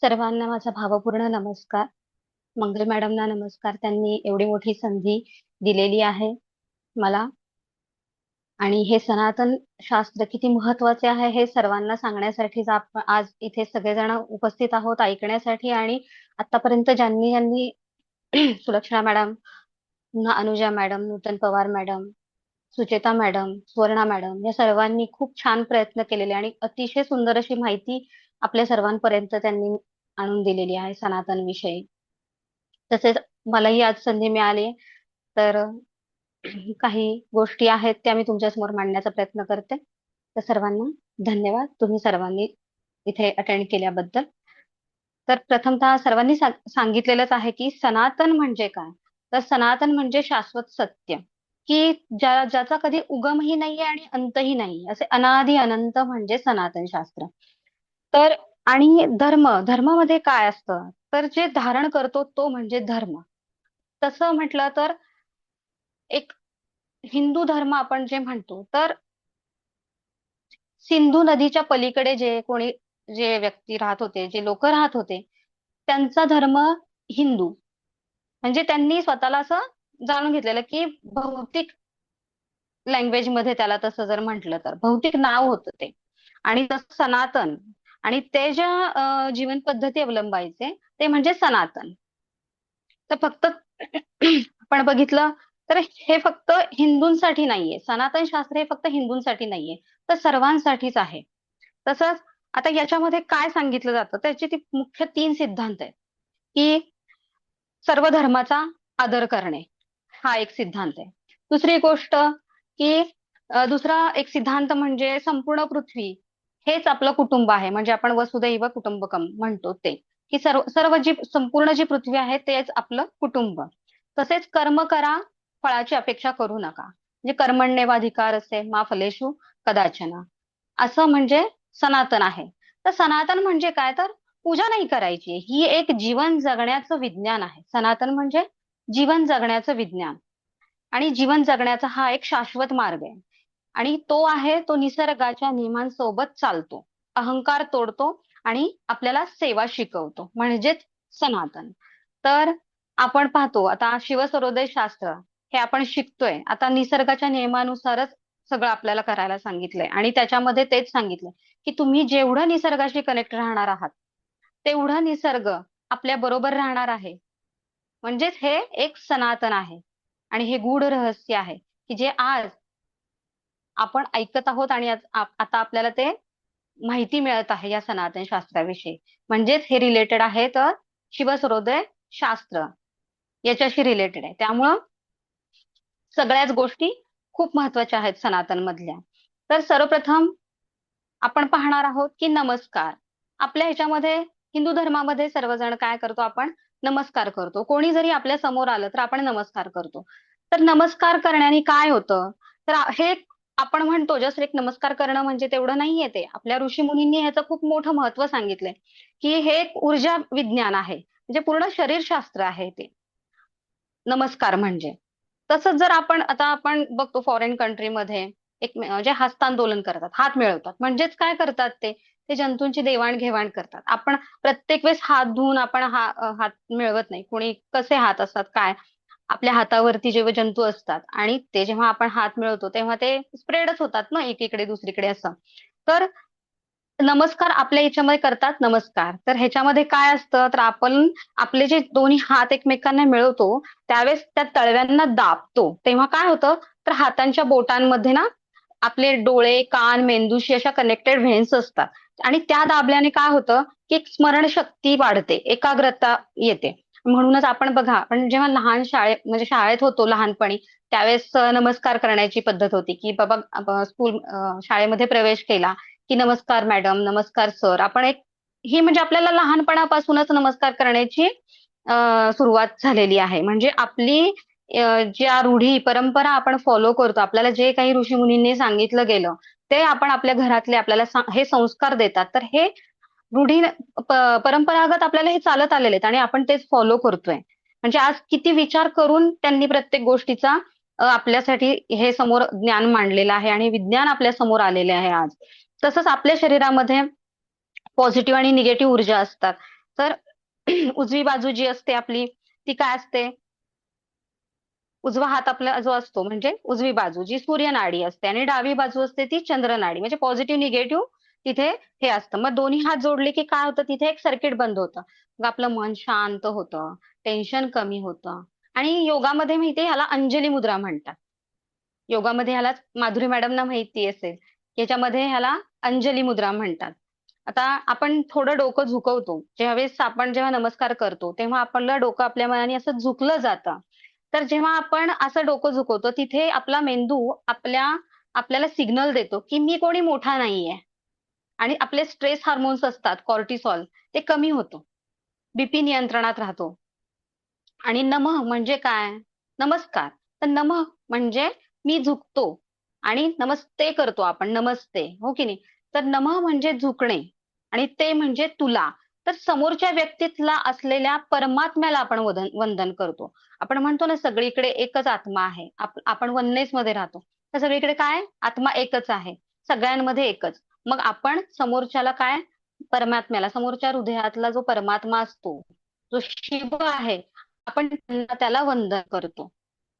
सर्वांना माझा भावपूर्ण नमस्कार. मंगल मॅडमना नमस्कार. त्यांनी एवढी मोठी संधी दिलेली आहे मला. आणि हे सनातन शास्त्र किती महत्वाचे आहे हे सर्वांना सांगण्यासाठीच आपण आज इथे सगळेजण उपस्थित आहोत ऐकण्यासाठी. आणि आतापर्यंत ज्यांनी ज्यांनी सुलक्षणा मॅडम, पुन्हा Anuja madam, Nutan Pawar madam, Sucheta madam, Suvarna madam या सर्वांनी खूप छान प्रयत्न केलेले आणि अतिशय सुंदर अशी माहिती आपल्या सर्वांपर्यंत त्यांनी आणून दिलेली आहे सनातन विषयी. तसेच मलाही आज संधी मिळाली तर काही गोष्टी आहेत त्या मी तुमच्यासमोर मांडण्याचा प्रयत्न करते. तर सर्वांना धन्यवाद तुम्ही सर्वांनी इथे अटेंड केल्याबद्दल. तर प्रथमतः सर्वांनी सांगितलेलंच आहे की सनातन म्हणजे काय. तर सनातन म्हणजे शाश्वत सत्य, की ज्याचा कधी उगमही नाहीये आणि अंतही नाहीये, असे अनादि अनंत म्हणजे सनातन शास्त्र. तर आणि धर्मामध्ये काय असतं, तर जे धारण करतो तो म्हणजे धर्म. तसं म्हटलं तर एक हिंदू धर्म आपण जे म्हणतो, तर सिंधू नदीच्या पलीकडे जे व्यक्ती राहत होते, जे लोक राहत होते, त्यांचा धर्म हिंदू. म्हणजे त्यांनी स्वतःला असं जाणून घेतलेलं की भौतिक लँग्वेज मध्ये त्याला तसं जर म्हटलं तर भौतिक नाव होतं ते. आणि तसं सनातन आणि ते ज्या जीवन पद्धती अवलंबायचे ते म्हणजे सनातन. तर फक्त आपण बघितलं तर हे फक्त हिंदूंसाठी नाहीये. सनातन शास्त्र हे फक्त हिंदूंसाठी नाहीये, तर सर्वांसाठीच आहे. तसंच आता याच्यामध्ये काय सांगितलं जातं त्याची ती मुख्य तीन सिद्धांत आहेत, की सर्व धर्माचा आदर करणे हा एक सिद्धांत आहे. दुसरी गोष्ट की दुसरा एक सिद्धांत म्हणजे संपूर्ण पृथ्वी हेच आपलं कुटुंब आहे. म्हणजे आपण वसुदैव कुटुंबकम म्हणतो ते, की सर्व सर्व जी संपूर्ण जी पृथ्वी आहे तेच आपलं कुटुंब. तसेच कर्म करा, फळाची अपेक्षा करू नका. म्हणजे कर्मण्येवाधिकार असे मा फलेषु कदाचन, असं म्हणजे सनातन आहे. तर सनातन म्हणजे काय, तर पूजा नाही करायची, ही एक जीवन जगण्याचं विज्ञान आहे. सनातन म्हणजे जीवन जगण्याचं विज्ञान आणि जीवन जगण्याचा हा एक शाश्वत मार्ग आहे. आणि तो आहे तो निसर्गाच्या नियमांसोबत चालतो, अहंकार तोडतो आणि आपल्याला सेवा शिकवतो, म्हणजेच सनातन. तर आपण पाहतो आता शिवसरोदय शास्त्र हे आपण शिकतोय. आता निसर्गाच्या नियमानुसारच सगळं आपल्याला करायला सांगितलंय आणि त्याच्यामध्ये तेच सांगितलंय की तुम्ही जेवढं निसर्गाशी कनेक्ट राहणार आहात तेवढं निसर्ग आपल्या बरोबर राहणार आहे. म्हणजेच हे एक सनातन आहे आणि हे गूढ रहस्य आहे की जे आज आपण ऐकत आहोत आणि आता आपल्याला ते माहिती मिळत आहे या सनातन शास्त्राविषयी. म्हणजेच हे रिलेटेड आहे तर शिवसरोदय शास्त्र याच्याशी रिलेटेड आहे. त्यामुळं सगळ्याच गोष्टी खूप महत्वाच्या आहेत सनातन मधल्या. तर सर्वप्रथम आपण पाहणार आहोत की नमस्कार. आपल्या ह्याच्यामध्ये हिंदू धर्मामध्ये सर्वजण काय करतो, आपण नमस्कार करतो. कोणी जरी आपल्या समोर आलं तर आपण नमस्कार करतो. तर नमस्कार करण्याने काय होतं, तर हे आपण म्हणतो जस्ट एक नमस्कार करणं म्हणजे तेवढं नाहीये. ते आपल्या ऋषी मुनींनी ह्याचं खूप मोठं महत्व सांगितलंय की हे एक ऊर्जा विज्ञान आहे, म्हणजे पूर्ण शरीरशास्त्र आहे ते नमस्कार म्हणजे. तसंच जर आपण बघतो फॉरेन कंट्रीमध्ये जे हस्तांदोलन करतात, हात मिळवतात, म्हणजेच काय करतात ते ते जंतूंची देवाणघेवाण करतात. आपण प्रत्येक वेळेस हात धुवून आपण हात मिळवत नाही. कोणी कसे हात असतात काय, आपल्या हातावरती जेव्हा जंतू असतात आणि ते जेव्हा आपण हात मिळवतो तेव्हा ते स्प्रेडच होतात ना एकीकडे दुसरीकडे असं. तर नमस्कार आपल्या याच्यामध्ये करतात नमस्कार. तर ह्याच्यामध्ये काय असतं, तर आपण आपले जे दोन्ही हात एकमेकांना मिळवतो त्यावेळेस त्या तळव्यांना दाबतो, तेव्हा काय होतं, तर हातांच्या बोटांमध्ये ना आपले डोळे, कान, मेंदूशी अशा कनेक्टेड व्हेन्स असतात आणि त्या दाबल्याने काय होतं की एक स्मरणशक्ती वाढते, एकाग्रता येते. म्हणूनच आपण बघा, आपण जेव्हा लहान म्हणजे शाळेत होतो लहानपणी त्यावेळेस नमस्कार करण्याची पद्धत होती की बाबा स्कूल शाळेमध्ये प्रवेश केला की नमस्कार मॅडम, नमस्कार सर. आपण एक ही म्हणजे आपल्याला लहानपणापासूनच नमस्कार करण्याची सुरुवात झालेली आहे. म्हणजे आपली ज्या रूढी परंपरा आपण फॉलो करतो, आपल्याला जे काही ऋषीमुनींनी सांगितलं गेलं ते आपण आपल्या घरातले आपल्याला हे संस्कार देतात. तर हे रूढी परंपरागत आपल्याला हे चालत आलेले आहेत आणि आपण तेच फॉलो करतोय. म्हणजे आज किती विचार करून त्यांनी प्रत्येक गोष्टीचा आपल्यासाठी हे समोर ज्ञान मांडलेलं आहे आणि विज्ञान आपल्या समोर आलेले आहे आज. तसंच आपल्या शरीरामध्ये पॉझिटिव्ह आणि निगेटिव्ह ऊर्जा असतात. तर उजवी बाजू जी असते आपली ती काय असते? उजवा हात आपला जो असतो म्हणजे उजवी बाजू जी सूर्यनाडी असते आणि डावी बाजू असते ती चंद्रनाडी. म्हणजे पॉझिटिव्ह निगेटिव्ह तिथे हे असतं. मग दोन्ही हात जोडले की काय होतं तिथे एक सर्किट बंद होतं. मग आपलं मन शांत होतं, टेन्शन कमी होतं आणि योगामध्ये माहितीये ह्याला अंजली मुद्रा म्हणतात. योगामध्ये ह्याला माधुरी मॅडमना माहिती असेल, याच्यामध्ये ह्याला अंजली मुद्रा म्हणतात. आता आपण थोडं डोकं झुकवतो. ज्यावेळेस आपण जेव्हा नमस्कार करतो, तेव्हा आपलं डोकं आपल्या मनाने असं झुकलं जातं. तर जेव्हा आपण असं डोकं झुकवतो, तिथे आपला मेंदू आपल्याला सिग्नल देतो, की मी कोणी मोठा नाहीये आणि आपले स्ट्रेस हार्मोन्स असतात, कॉर्टिसॉल ते कमी होतो. बीपी नियंत्रणात राहतो. आणि नमः म्हणजे काय? नमस्कार. तर नमः म्हणजे मी झुकतो आणि नमस्ते करतो आपण नमस्ते, हो की नाही? तर नमः म्हणजे झुकणे आणि ते म्हणजे तुला. तर समोरच्या व्यक्तीतला असलेल्या परमात्म्याला आपण वंदन करतो. आपण म्हणतो ना सगळीकडे एकच आत्मा आहे. आपण वननेसमध्ये राहतो. तर सगळीकडे काय? आत्मा एकच आहे. सगळ्यांमध्ये एकच. मग आपण समोरच्याला काय? परमात्म्याला, समोरच्या हृदयातला जो परमात्मा असतो, जो शिव आहे, आपण त्याला वंदन करतो.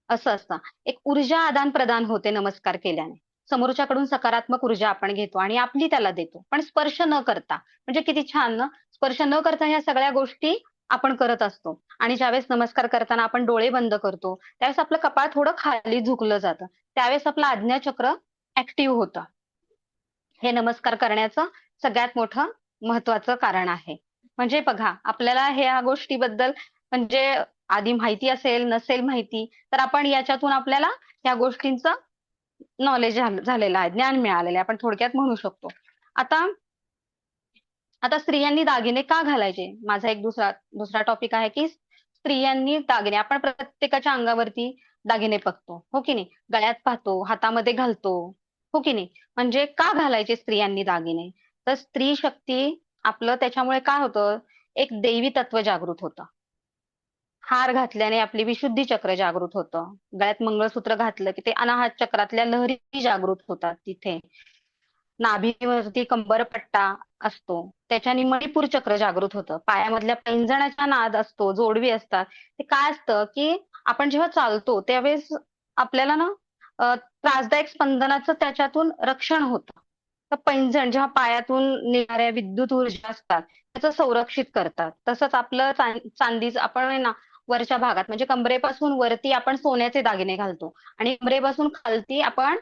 असं असतं. एक ऊर्जा आदान-प्रदान होते नमस्कार केल्याने. समोरच्याकडून सकारात्मक ऊर्जा आपण घेतो आणि आपली त्याला देतो. पण स्पर्श न करता. म्हणजे किती छान ना? स्पर्श न करता ह्या सगळ्या गोष्टी आपण करत असतो. आणि ज्यावेळेस नमस्कार करताना आपण डोळे बंद करतो, त्यावेळेस आपलं कपाळ थोडं खाली झुकलं जातं. त्यावेळेस आपलं आज्ञाचक्र ॲक्टिव्ह होतं. हे नमस्कार करण्याचं सगळ्यात मोठं महत्वाचं कारण आहे. म्हणजे बघा, आपल्याला ह्या गोष्टीबद्दल म्हणजे आधी माहिती असेल, नसेल माहिती, तर आपण याच्यातून आपल्याला ह्या गोष्टींचं नॉलेज झालेलं आहे, ज्ञान मिळालेलं आहे. आपण थोडक्यात म्हणू शकतो. आता आता स्त्रियांनी दागिने का घालायचे? माझा एक दुसरा दुसरा टॉपिक आहे, की स्त्रियांनी दागिने आपण प्रत्येकाच्या अंगावरती दागिने बघतो, हो की नाही? गळ्यात पाहतो, हातामध्ये घालतो, हो की नाही? म्हणजे का घालायचे स्त्रियांनी दागिने? तर स्त्री शक्ती आपलं त्याच्यामुळे काय होतं, एक दैवी तत्व जागृत होतं. हार घातल्याने आपली विशुद्धी चक्र जागृत होतं. गळ्यात मंगळसूत्र घातलं, की ते अनाहत चक्रातल्या लहरी जागृत होतात तिथे. नाभीवरती कंबरपट्टा असतो. त्याच्याने मणिपूर चक्र जागृत होतं. पायामधल्या पैंजणाचा नाद असतो, जोडवी असतात. ते काय असतं, की आपण जेव्हा चालतो त्यावेळेस आपल्याला ना त्रासदायक स्पंदनाचं त्याच्यातून रक्षण होतं. तर पैंजण जेव्हा पायातून निघणाऱ्या विद्युत ऊर्जा असतात, त्याचं संरक्षित करतात. तसंच आपलं चांदीचं आपण आहे ना वरच्या भागात म्हणजे कमरेपासून वरती आपण सोन्याचे दागिने घालतो आणि कमरेपासून खालती आपण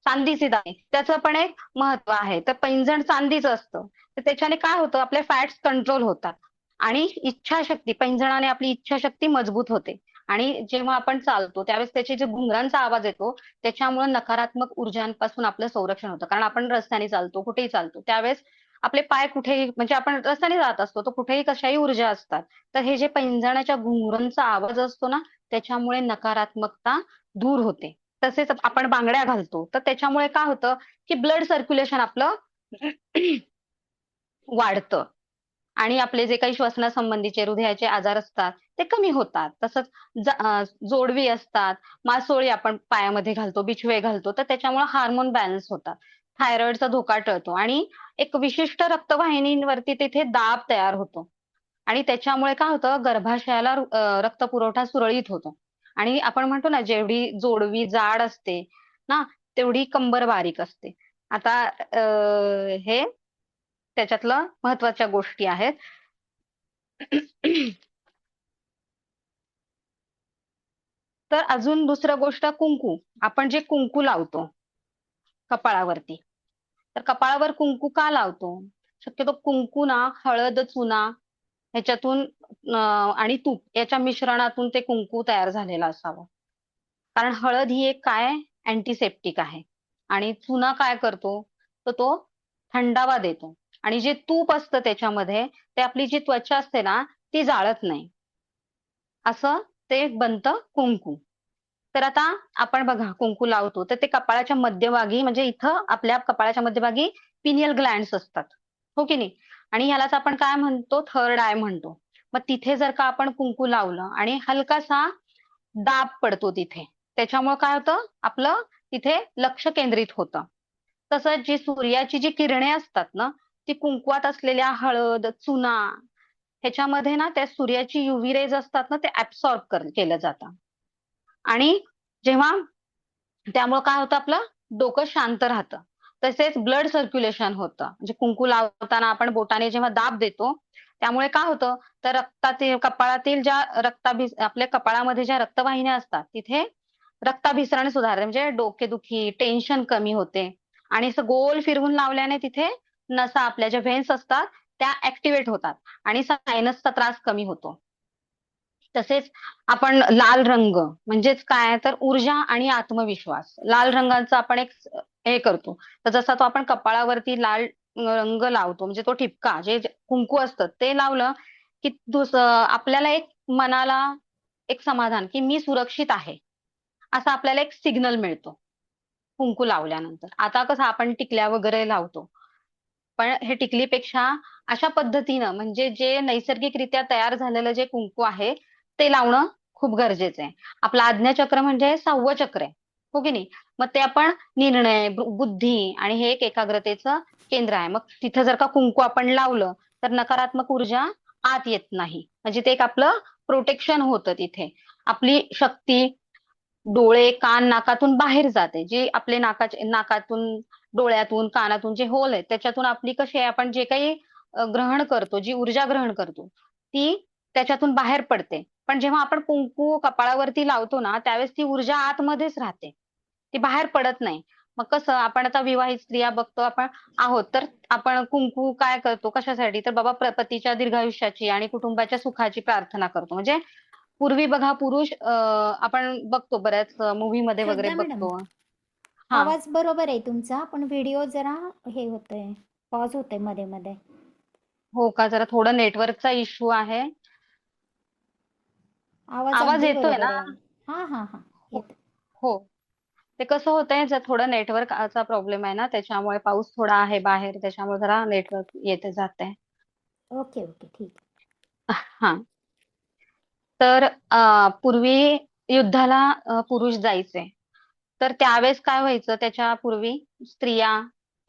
चांदीचे दागिने. त्याचं पण एक महत्व आहे. तर पैंजण चांदीचं असतं. तर त्याच्याने काय होतं आपले फॅट्स कंट्रोल होतात आणि इच्छाशक्ती पैंजणाने आपली इच्छाशक्ती मजबूत होते आणि जेव्हा आपण चालतो त्यावेळेस त्याचे जे घुंगरांचा आवाज येतो त्याच्यामुळे नकारात्मक ऊर्जांपासून आपलं संरक्षण होतं. कारण आपण रस्त्याने चालतो, कुठेही चालतो. त्यावेळेस आपले पाय कुठेही म्हणजे आपण रस्त्याने जात असतो, तर कुठेही कशाही ऊर्जा असतात. तर हे जे पैंजणाच्या घुंगरांचा आवाज असतो ना, त्याच्यामुळे नकारात्मकता दूर होते. तसेच आपण बांगड्या घालतो. तर त्याच्यामुळे काय होतं, की ब्लड सर्क्युलेशन आपलं वाढतं आणि आपले जे काही श्वसनासंबंधीचे हृदयाचे आजार असतात, ते कमी होतात. तसंच जोडवी असतात, मासोळी आपण पायामध्ये घालतो, बिछवे घालतो, तर त्याच्यामुळे हार्मोन बॅलन्स होतात. थायरॉईडचा धोका टळतो आणि एक विशिष्ट रक्तवाहिनींवरती तिथे दाब तयार होतो. आणि त्याच्यामुळे काय होतं गर्भाशयाला रक्तपुरवठा सुरळीत होतो. आणि आपण म्हणतो ना जेवढी जोडवी जाड असते ना, तेवढी कंबर बारीक असते. आता हे त्याच्यातलं महत्त्वाच्या गोष्टी आहेत. तर अजून दुसरं गोष्ट कुंकू. आपण जे कुंकू लावतो कपाळावरती. तर कपाळावर कुंकू का लावतो? शक्यतो कुंकू ना हळद, चुना ह्याच्यातून आणि तूप याच्या मिश्रणातून ते कुंकू तयार झालेलं असावं. कारण हळद ही एक काय अँटिसेप्टिक आहे आणि चुना काय करतो? तर तो थंडावा देतो आणि जे तूप असतं त्याच्यामध्ये ते आपली जी त्वचा असते ना ती जाळत नाही. असं ते बनतं कुंकू. तर आता आपण बघा कुंकू लावतो, तर ते कपाळाच्या मध्यभागी म्हणजे इथं आपल्या कपाळाच्या मध्यभागी पिनियल ग्लँड्स असतात. हो की नाही? आणि ह्यालाच आपण काय म्हणतो थर्ड आय म्हणतो. मग तिथे जर का आपण कुंकू लावलं आणि हलकासा दाब पडतो तिथे. त्याच्यामुळं काय होतं आपलं तिथे लक्ष केंद्रित होतं. तसंच जी सूर्याची जी किरणे असतात ना, ती कुंकवात असलेल्या हळद, चुना ह्याच्यामध्ये ना त्या सूर्याची युव्ही रेज असतात ना, ते ऍब्सॉर्ब केलं जातं. आणि जेव्हा त्यामुळे काय होतं, आपलं डोकं शांत राहतं. तसेच ब्लड सर्क्युलेशन होतं. म्हणजे कुंकू लावताना आपण बोटाने जेव्हा दाब देतो, त्यामुळे काय होतं, तर रक्तातील कपाळातील ज्या आपल्या कपाळामध्ये ज्या रक्तवाहिन्या असतात, तिथे रक्ताभिसरण सुधारते. म्हणजे डोकेदुखी, टेन्शन कमी होते. आणि असं गोल फिरवून लावल्याने तिथे नसा, आपल्या ज्या व्हेन्स असतात त्या ऍक्टिव्हेट होतात आणि सायनसचा त्रास कमी होतो. तसेच आपण लाल रंग म्हणजेच काय, तर ऊर्जा आणि आत्मविश्वास. लाल रंगाचा आपण एक हे करतो. तर जसा तो आपण कपाळावरती लाल रंग लावतो, म्हणजे तो ठिपका जे जे कुंकू असतं ते लावलं की आपल्याला एक मनाला एक समाधान, की मी सुरक्षित आहे, असा आपल्याला एक सिग्नल मिळतो कुंकू लावल्यानंतर. आता कसं आपण टिकल्या वगैरे लावतो, पण हे टिकलीपेक्षा अशा पद्धतीनं, म्हणजे जे नैसर्गिकरित्या तयार झालेलं जे कुंकू आहे ते लावणं खूप गरजेचं आहे. आपलं आज्ञाचक्र म्हणजे 6वं चक्र आहे, हो की नाही? मग ते आपण निर्णय, बुद्धी आणि हे एक एकाग्रतेचं केंद्र आहे. मग तिथं जर का कुंकू आपण लावलं तर नकारात्मक ऊर्जा आत येत नाही. म्हणजे ते एक आपलं प्रोटेक्शन होतं तिथे. आपली शक्ती डोळे, कान, नाकातून बाहेर जाते. जी आपले नाकातून, डोळ्यातून, कानातून जे होल आहेत त्याच्यातून आपली कशी आहे, आपण जे काही ग्रहण करतो, जी ऊर्जा ग्रहण करतो, ती त्याच्यातून बाहेर पडते. पण जेव्हा आपण कुंकू कपाळावरती लावतो ना, त्यावेळेस ती ऊर्जा आतमध्येच राहते. ती बाहेर पडत नाही. मग कसं, आपण आता विवाहित स्त्रिया बघतो आपण आहोत, तर आपण कुंकू काय करतो, कशासाठी? तर बाबा पतीच्या दीर्घायुष्याची आणि कुटुंबाच्या सुखाची प्रार्थना करतो. म्हणजे पूर्वी बघा, पुरुष आपण बघतो बऱ्याच मूव्ही मध्ये वगैरे श्रद्धा मॅडम, बघतो. हा. आवाज बरोबर आहे तुमचा, पण व्हिडिओ जरा हे होतंय, पॉज होतंय मध्ये मध्ये. हो का? जरा थोडं नेटवर्कचा इश्यू आहे. आवाज आवाज अगदी येतोय ना? बरोबर आहे. हा हा हा, हो. येत. हो. ते कसं होतंय, जर थोडं नेटवर्कचा प्रॉब्लेम आहे ना, त्याच्यामुळे पाऊस थोडा आहे बाहेर, त्याच्यामुळे जरा नेटवर्क येते जाते. ओके ओके, ठीक. हा. तर पूर्वी युद्धाला पुरुष जायचे. तर त्यावेळेस काय व्हायचं, त्याच्या पूर्वी स्त्रिया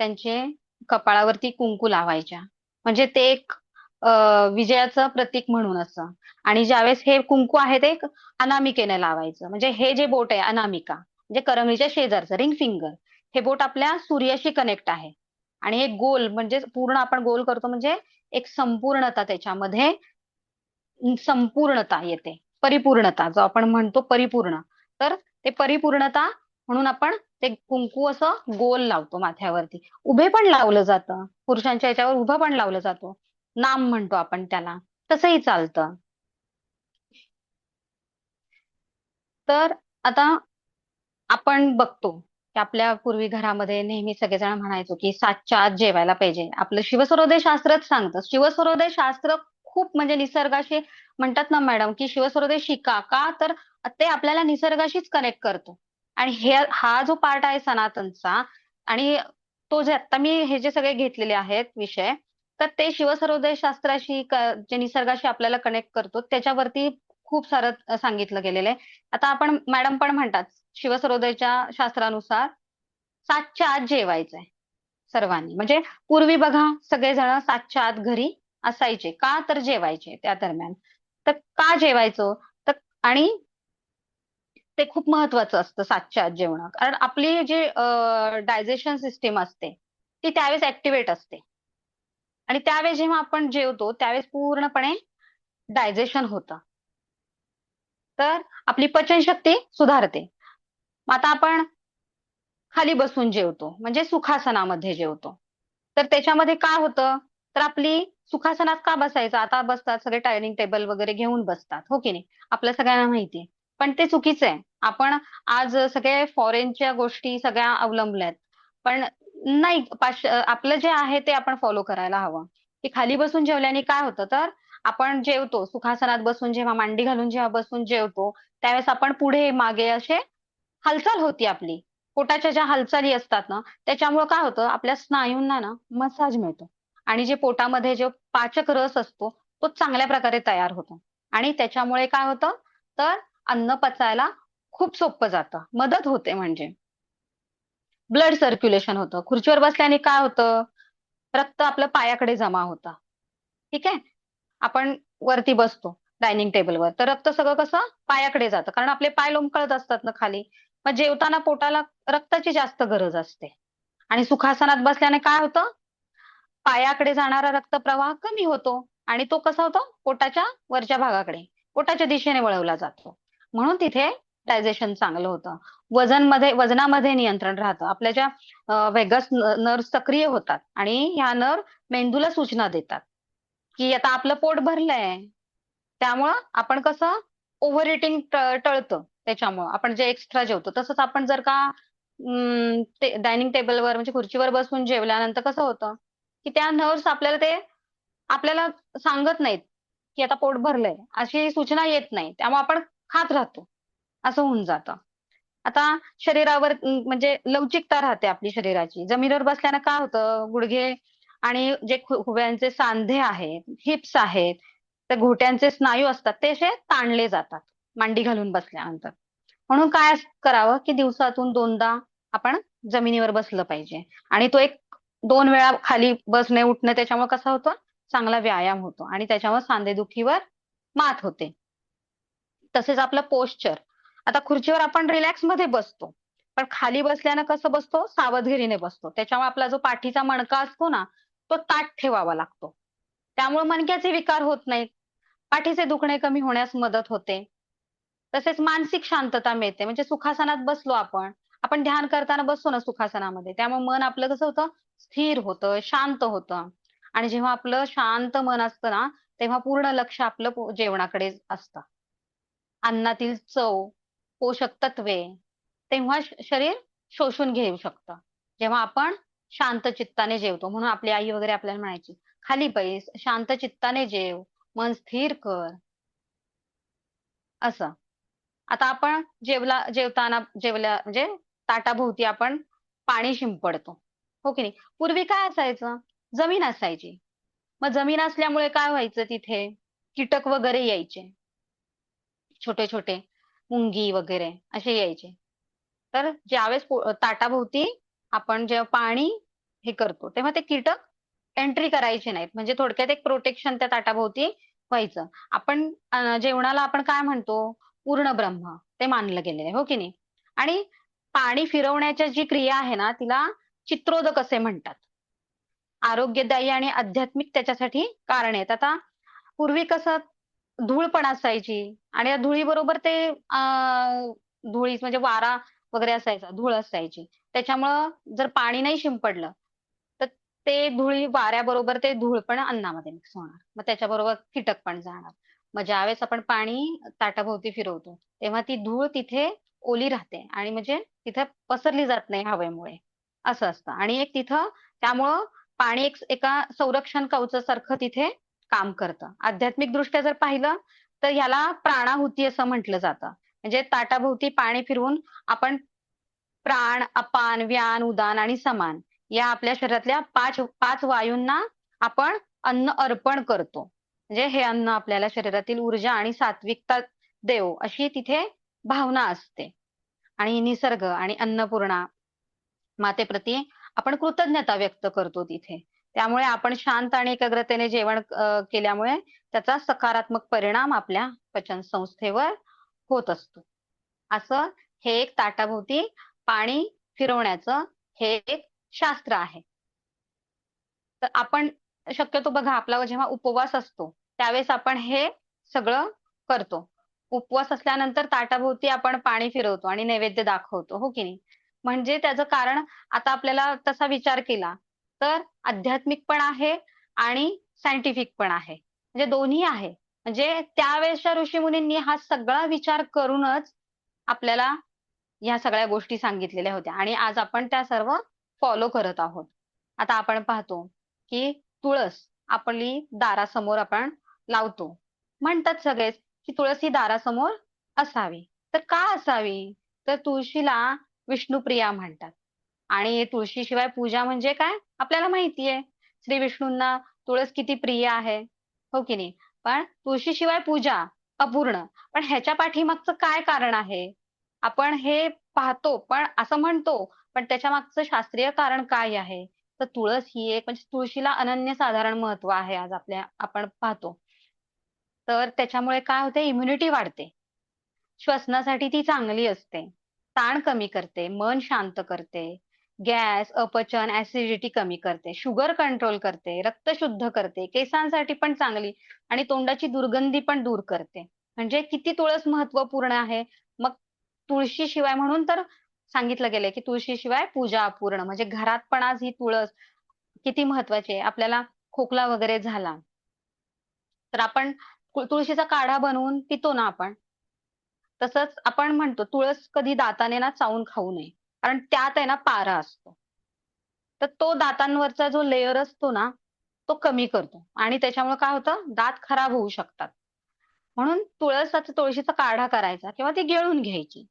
त्यांचे कपाळावरती कुंकू लावायच्या. म्हणजे ते एक विजयाचं प्रतीक म्हणून असं. आणि ज्यावेळेस हे कुंकू आहे ते एक अनामिकेने लावायचं. म्हणजे हे जे बोट आहे अनामिका, म्हणजे करंगळीच्या शेजारचं रिंग फिंगर, हे बोट आपल्या सूर्याशी कनेक्ट आहे. आणि हे गोल म्हणजे पूर्ण आपण गोल करतो, म्हणजे एक संपूर्णता त्याच्यामध्ये, संपूर्णता येते. परिपूर्णता जो आपण म्हणतो परिपूर्ण. तर ते परिपूर्णता म्हणून आपण ते कुंकू असं गोल लावतो माथ्यावरती. उभे पण लावलं जातं. पुरुषांच्या याच्यावर उभं पण लावलं जातं. नाम म्हणतो आपण त्याला. तसंही चालतं. तर आता आपण बघतो की आपल्या पूर्वी घरामध्ये नेहमी सगळेजण म्हणायचो की 7च्या आत जेवायला पाहिजे. आपलं शिवसूर्योदय शास्त्रच सांगतं. शिवसूर्योदय शास्त्र खूप म्हणजे निसर्गाशी म्हणतात ना मॅडम, की शिवसूर्योदय शिका. का? तर ते आपल्याला निसर्गाशीच कनेक्ट करतो. आणि हा जो पार्ट आहे सनातनचा, आणि तो जे आता मी हे जे सगळे घेतलेले आहेत विषय, तर ते शिवसूर्योदय शास्त्राशी जे निसर्गाशी आपल्याला कनेक्ट करतो त्याच्यावरती खूप सारं सांगितलं गेलेलं आहे. आता आपण मॅडम पण म्हणतात शिवसूर्योदयच्या शास्त्रानुसार 7च्या आत जेवायचंय सर्वांनी. म्हणजे पूर्वी बघा सगळेजण 7च्या आत घरी असायचे. का? तर जेवायचे त्या दरम्यान. तर का जेवायचं? तर आणि ते खूप महत्वाचं असतं 7च्या आत जेवणं. कारण आपली जी डायजेशन सिस्टीम असते ती त्यावेळेस ऍक्टिव्हेट असते. आणि त्यावेळेस जेव्हा आपण जेवतो त्यावेळेस पूर्णपणे डायजेशन होतं. तर आपली पचनशक्ती सुधारते. मग आता आपण खाली बसून जेवतो, म्हणजे सुखासनामध्ये जेवतो. तर त्याच्यामध्ये काय होतं, तर आपली सुखासनात का बसायचं? आता बसतात सगळे डायनिंग टेबल वगैरे घेऊन बसतात, हो की नाही? आपल्या सगळ्यांना माहितीये. पण ते चुकीचं आहे. आपण आज सगळे फॉरेनच्या गोष्टी सगळ्या अवलंबल्यात. पण नाही, आपलं जे आहे ते आपण फॉलो करायला हवं. की खाली बसून जेवल्याने काय होतं, तर आपण जेवतो सुखासनात बसून, जेव्हा मांडी घालून जेव्हा बसून जेवतो, त्यावेळेस आपण पुढे मागे असे हालचाल होती आपली. पोटाच्या ज्या हालचाली असतात ना, त्याच्यामुळे काय होतं, आपल्या स्नायूंना ना मसाज मिळतो. आणि जे पोटामध्ये जो पाचक रस असतो, तो चांगल्या प्रकारे तयार होतो. आणि त्याच्यामुळे काय होतं, तर अन्न पचायला खूप सोपं जातं. मदत होते म्हणजे. ब्लड सर्क्युलेशन होतं. खुर्चीवर बसल्याने काय होतं, रक्त आपलं पायाकडे जमा होतं. ठीक आहे? आपण वरती बसतो डायनिंग टेबलवर, तर रक्त सगळं कसं पायाकडे जातं, कारण आपले पाय लोंबकळत असतात ना खाली. मग जेवताना पोटाला रक्ताची जास्त गरज असते. आणि सुखासनात बसल्याने काय होतं, पायाकडे जाणारा रक्तप्रवाह कमी होतो आणि तो कसा होतो, पोटाच्या वरच्या भागाकडे, पोटाच्या दिशेने वळवला जातो. म्हणून तिथे डायजेशन चांगलं होतं. वजनामध्ये नियंत्रण राहतं. आपल्या ज्या व्हेगस नर्व सक्रिय होतात आणि ह्या नर्व मेंदूला सूचना देतात, की आता आपलं पोट भरलंय. त्यामुळं आपण कसं ओव्हर इटिंग टळतं त्याच्यामुळं. आपण जे एक्स्ट्रा जेवतो. तसंच आपण जर का ते डायनिंग टेबलवर म्हणजे खुर्चीवर बसून जेवल्यानंतर कसं होतं, की त्या नर्व्हज आपल्याला सांगत नाहीत, की आता पोट भरलंय. अशी सूचना येत नाही. त्यामुळे आपण खात राहतो. असं होऊन जातं. आता शरीरावर म्हणजे लवचिकता राहते आपली शरीराची. जमिनीवर बसल्यानं काय होतं, गुडघे आणि जे हुब्यांचे सांधे आहेत, हिप्स आहेत, त्या घोट्यांचे स्नायू असतात, ते असे ताणले जातात मांडी घालून बसल्यानंतर. म्हणून काय करावं, की दिवसातून 2दा आपण जमिनीवर बसलं पाहिजे आणि तो एक 2 वेळा खाली बसणे, उठणे त्याच्यामुळे कसा होतो, चांगला व्यायाम होतो आणि त्याच्यामुळे सांधेदुखीवर मात होते. तसेच आपलं पोश्चर. आता खुर्चीवर आपण रिलॅक्समध्ये बसतो. पण खाली बसल्यानं कसं बसतो? सावधगिरीने बसतो. त्याच्यामुळे आपला जो पाठीचा मणका असतो ना, तो ताठ ठेवावा लागतो. त्यामुळे मणक्याचे विकार होत नाहीत. पाठीचे दुखणे कमी होण्यास मदत होते. तसेच मानसिक शांतता मिळते. म्हणजे सुखासनात बसलो आपण. आपण ध्यान करताना बसतो ना सुखासनामध्ये, त्यामुळे मन आपलं कसं होतं? स्थिर होतं, शांत होतं. आणि जेव्हा आपलं शांत मन असतं ना, तेव्हा पूर्ण लक्ष आपलं जेवणाकडे असतं. अन्नातील चव, पोषक तत्वे, तेव्हा शरीर शोषून घेऊ शकतं. जेव्हा आपण शांत चित्ताने जेवतो. म्हणून आपली आई वगैरे आपल्याला म्हणायची, "खाली बैस, शांत चित्ताने जेव, मन स्थिर कर." असं. आता आपण जेवताना म्हणजे ताटाभोवती आपण पाणी शिंपडतो. हो की नाही? पूर्वी काय असायचं? जमीन असायची. मग जमीन असल्यामुळे काय व्हायचं तिथे? कीटक वगैरे यायचे. छोटे-छोटे, मुंगी वगैरे असे यायचे. तर ज्यावेळेस ताटाभोवती आपण जेव्हा पाणी हे करतो, तेव्हा ते कीटक एंट्री करायचे नाहीत. म्हणजे थोडक्यात एक प्रोटेक्शन त्या ताटाभोवती व्हायचं. जेवणाला आपण काय म्हणतो? पूर्ण ब्रह्म ते मानलं गेलेलं आहे, हो की नाही? आणि पाणी फिरवण्याची जी क्रिया आहे ना, तिला चित्रोदक असे म्हणतात. आरोग्यदायी आणि आध्यात्मिक त्याच्यासाठी कारण आहेत. आता पूर्वी कसं धूळ पण असायची आणि या धुळीबरोबर ते धुळीच म्हणजे वारा वगैरे असायचा, धूळ असायची. त्याच्यामुळं जर पाणी नाही शिंपडलं, तर ते वाऱ्याबरोबर ते धूळ पण अन्नामध्ये मिक्स होणार. मग त्याच्याबरोबर कीटक पण जाणार. मग ज्यावेळेस आपण पाणी ताटाभोवती फिरवतो, तेव्हा ती धूळ तिथे ओली राहते आणि म्हणजे तिथे पसरली जात नाही हवेमुळे, असं असतं. आणि एक तिथं त्यामुळं पाणी एका संरक्षण कवचासारखं तिथे काम करतं. आध्यात्मिकदृष्ट्या जर पाहिलं, तर ह्याला प्राणाहुती असं म्हटलं जातं. म्हणजे ताटाभोवती पाणी फिरवून आपण प्राण, अपान, व्यान, उदान आणि समान या आपल्या शरीरातल्या 5 वायूंना आपण अन्न अर्पण करतो. म्हणजे हे अन्न आपल्याला शरीरातील ऊर्जा आणि सात्विकता देवो, अशी तिथे भावना असते. आणि निसर्ग आणि अन्नपूर्णा मातेप्रती आपण कृतज्ञता व्यक्त करतो तिथे. त्यामुळे आपण शांत आणि एकाग्रतेने जेवण केल्यामुळे त्याचा सकारात्मक परिणाम आपल्या पचन संस्थेवर होत असतो. असं हे एक ताटाभोवती पाणी फिरवण्याचं हे एक शास्त्र आहे. तर आपण शक्यतो बघा आपला जेव्हा उपवास असतो, त्यावेळेस आपण हे सगळं करतो. उपवास असल्यानंतर ताटाभोवती आपण पाणी फिरवतो आणि नैवेद्य दाखवतो, हो की नाही? म्हणजे त्याचं कारण आता आपल्याला तसा विचार केला, तर आध्यात्मिक पण आहे आणि सायंटिफिक पण आहे. म्हणजे दोन्ही आहे. म्हणजे त्यावेळेसच्या ऋषीमुनींनी हा सगळा विचार करूनच आपल्याला ह्या सगळ्या गोष्टी सांगितलेल्या होत्या आणि आज आपण त्या सर्व फॉलो करत आहोत. आता आपण पाहतो, की तुळस आपली दारासमोर आपण लावतो. म्हणतात सगळेच, की तुळस ही दारासमोर असावी. तर का असावी? तर तुळशीला विष्णुप्रिया म्हणतात आणि तुळशीशिवाय पूजा म्हणजे काय? आपल्याला माहिती आहे. श्री विष्णूंना तुळस किती प्रिय आहे, हो की नाही? पण तुळशीशिवाय पूजा अपूर्ण. पण ह्याच्या पाठीमागचं काय कारण आहे? आपण हे पाहतो, पण असं म्हणतो, पण त्याच्यामागचं शास्त्रीय कारण काय आहे? तर तुळस ही एक म्हणजे तुळशीला अनन्यसाधारण महत्त्व आहे आज आपण पाहतो. तर त्याच्यामुळे काय होते, इम्युनिटी वाढते. श्वसनासाठी ती चांगली असते. ताण कमी करते, मन शांत करते, गॅस, अपचन, ऍसिडिटी कमी करते, शुगर कंट्रोल करते, रक्त शुद्ध करते, केसांसाठी पण चांगली आणि तोंडाची दुर्गंधी पण दूर करते. म्हणजे किती तुळस महत्वपूर्ण आहे. मग तुळशीशिवाय म्हणून तर सांगितलं गेलंय की तुळशीशिवाय पूजा अपूर्ण. म्हणजे घरात पण आज ही तुळस किती महत्वाची आहे. आपल्याला खोकला वगैरे झाला तर आपण तुळशीचा काढा बनवून पितो ना आपण. तसंच आपण म्हणतो तुळस कधी दाताने ना चावून खाऊ नये. कारण त्यात आहे ना पारा असतो. तर तो दातांवरचा जो लेयर असतो ना, तो कमी करतो आणि त्याच्यामुळे काय होतं, दात खराब होऊ शकतात. म्हणून तुळशीचा काढा करायचा किंवा ती गिळून घ्यायची.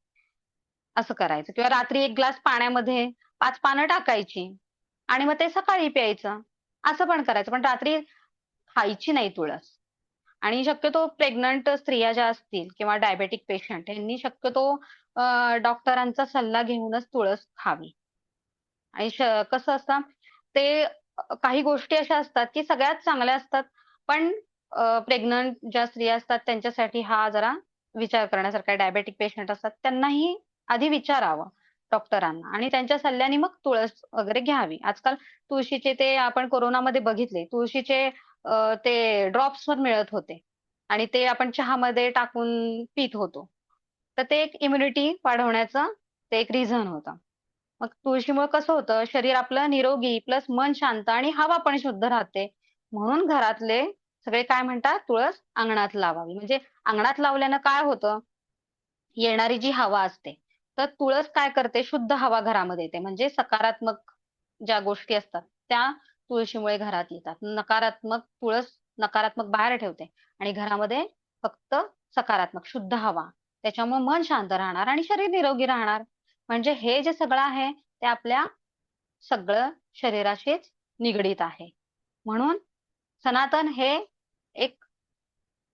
असं करायचं किंवा रात्री 1 ग्लास पाण्यामध्ये 5 पानं टाकायची आणि मग ते सकाळी प्यायचं. असं पण करायचं. पण रात्री खायची नाही तुळस. आणि शक्यतो प्रेग्नंट स्त्रिया ज्या असतील किंवा डायबेटिक पेशंट यांनी शक्यतो डॉक्टरांचा सल्ला घेऊनच तुळस खावी. आणि कसं असतं ते काही गोष्टी अशा असतात की सगळ्यात चांगल्या असतात. पण प्रेग्नंट ज्या स्त्रिया असतात त्यांच्यासाठी हा जरा विचार करण्यासारखा डायबेटिक पेशंट असतात त्यांनाही आधी विचारावं डॉक्टरांना आणि त्यांच्या सल्ल्याने मग तुळस वगैरे घ्यावी. आजकाल तुळशीचे ते आपण कोरोनामध्ये बघितले तुळशीचे ते ड्रॉप्स पण मिळत होते आणि ते आपण चहामध्ये टाकून पित होतो. तर ते एक इम्युनिटी वाढवण्याचं ते एक रिझन होतं. मग तुळशीमुळे कसं होतं, शरीर आपलं निरोगी प्लस मन शांत आणि हवा पण शुद्ध राहते. म्हणून घरातले सगळे काय म्हणतात, तुळस अंगणात लावावी. म्हणजे अंगणात लावल्यानं काय होतं, येणारी जी हवा असते, तर तुळस काय करते, शुद्ध हवा घरामध्ये येते. म्हणजे सकारात्मक ज्या गोष्टी असतात, त्या तुळशीमुळे घरात येतात. नकारात्मक बाहेर ठेवते आणि घरामध्ये फक्त सकारात्मक शुद्ध हवा. त्याच्यामुळे मन शांत राहणार आणि शरीर निरोगी राहणार. म्हणजे हे जे सगळं आहे, ते आपल्या सगळं शरीराशीच निगडीत आहे. म्हणून सनातन हे एक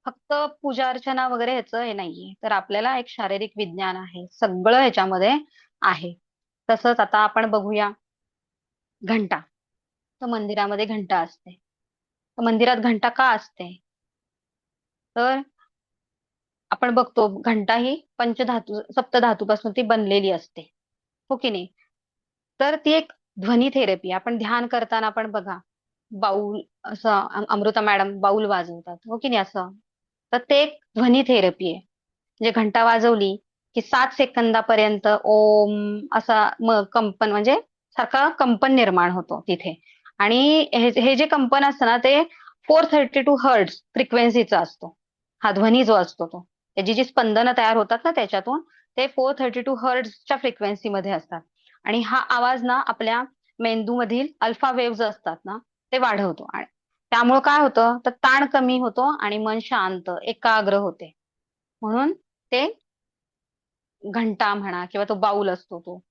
फक्त पूजा अर्चना वगैरे ह्याचं हे नाहीये. तर आपल्याला एक शारीरिक विज्ञान आहे. सगळं ह्याच्यामध्ये आहे. तसंच आता आपण बघूया घंटा. तर मंदिरामध्ये घंटा असते. तर मंदिरात घंटा का असते? तर आपण बघतो घंटा ही पंचधातू, सप्तधातूपासून ती बनलेली असते. हो की नाही? तर ती एक ध्वनी थेरपी. आपण ध्यान करताना आपण बघा, बाऊल असं अमृता मॅडम बाऊल वाजवतात. हो की नाही असं? तर ते एक ध्वनी थेरपी आहे. म्हणजे घंटा वाजवली की 7 सेकंदापर्यंत ओम असा कंपन म्हणजे सारखा कंपन निर्माण होतो तिथे. आणि हे जे कंपन असतं ना ते 432 हर्ट्झ फ्रिक्वेन्सीचा असतो. हा ध्वनी जो असतो तो. त्याची जी स्पंदनं तयार होतात ना त्याच्यातून ते 432 हर्ट्झच्या फ्रिक्वेन्सीमध्ये असतात. आणि हा आवाज ना आपल्या मेंदूमधील अल्फा वेव्हज असतात ना ते वाढवतो. आणि त्यामुळे काय होतं तर ताण कमी होतो आणि मन शांत, एकाग्र होते. म्हणून ते घंटा म्हणा किंवा तो बाऊल असतो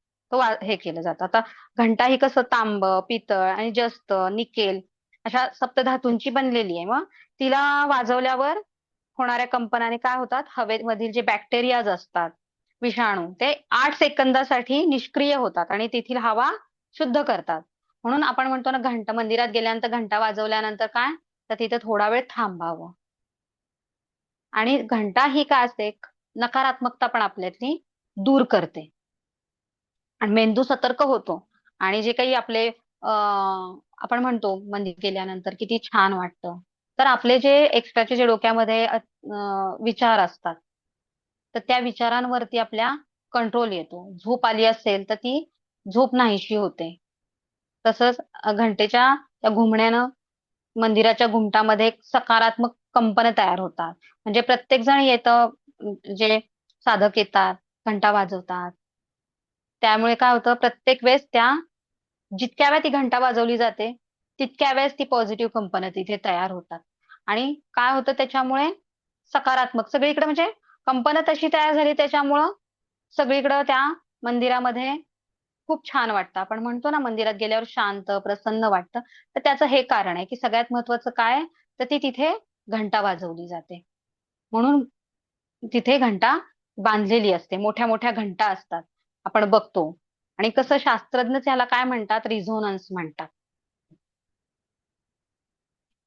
हे केलं जातं. आता घंटा ही कसं तांब, पितळ आणि जस्त, निकेल अशा सप्तधातूंची बनलेली आहे. मग तिला वाजवल्यावर होणाऱ्या कंपनाने काय होतात, हवेमधील जे बॅक्टेरियाज असतात, विषाणू ते 8 सेकंदासाठी निष्क्रिय होतात आणि तेथील हवा शुद्ध करतात. म्हणून आपण म्हणतो ना मंदिरात गेल्यानंतर घंटा वाजवल्यानंतर काय, तर तिथे थोडा वेळ थांबावं. आणि घंटा ही काय असते, नकारात्मकता पण आपल्यातली दूर करते. आणि मेंदू सतर्क होतो. आणि जे काही आपले आपण म्हणतो मंदिर गेल्यानंतर किती छान वाटतं. तर आपले जे एक्स्ट्राचे जे डोक्यामध्ये विचार असतात, तर त्या विचारांवरती आपल्या कंट्रोल येतो. झोप आली असेल तर ती झोप नाहीशी होते. तसंच घंटेच्या त्या घुमण्यानं मंदिराच्या घुमटामध्ये एक सकारात्मक कंपन तयार होतात. म्हणजे प्रत्येक जण येतं, जे साधक येतात, घंटा वाजवतात. त्यामुळे काय होतं प्रत्येक वेळेस जितक्या वेळा ती घंटा वाजवली जाते, तितक्या वेळेस ती पॉझिटिव्ह कंपन्या तिथे तयार होतात. आणि काय होतं त्याच्यामुळे सकारात्मक सगळीकडे म्हणजे कंपन तशी तयार झाली त्याच्यामुळं सगळीकडं त्या मंदिरामध्ये खूप छान वाटतं. आपण म्हणतो ना मंदिरात गेल्यावर शांत, प्रसन्न वाटतं. तर त्याचं हे कारण आहे, की सगळ्यात महत्वाचं काय तर ती तिथे घंटा वाजवली जाते. म्हणून तिथे घंटा बांधलेली असते. मोठ्या-मोठ्या घंटा असतात. आपण बघतो. आणि कसं शास्त्रज्ञ त्याला काय म्हणतात रिझोनन्स म्हणतात.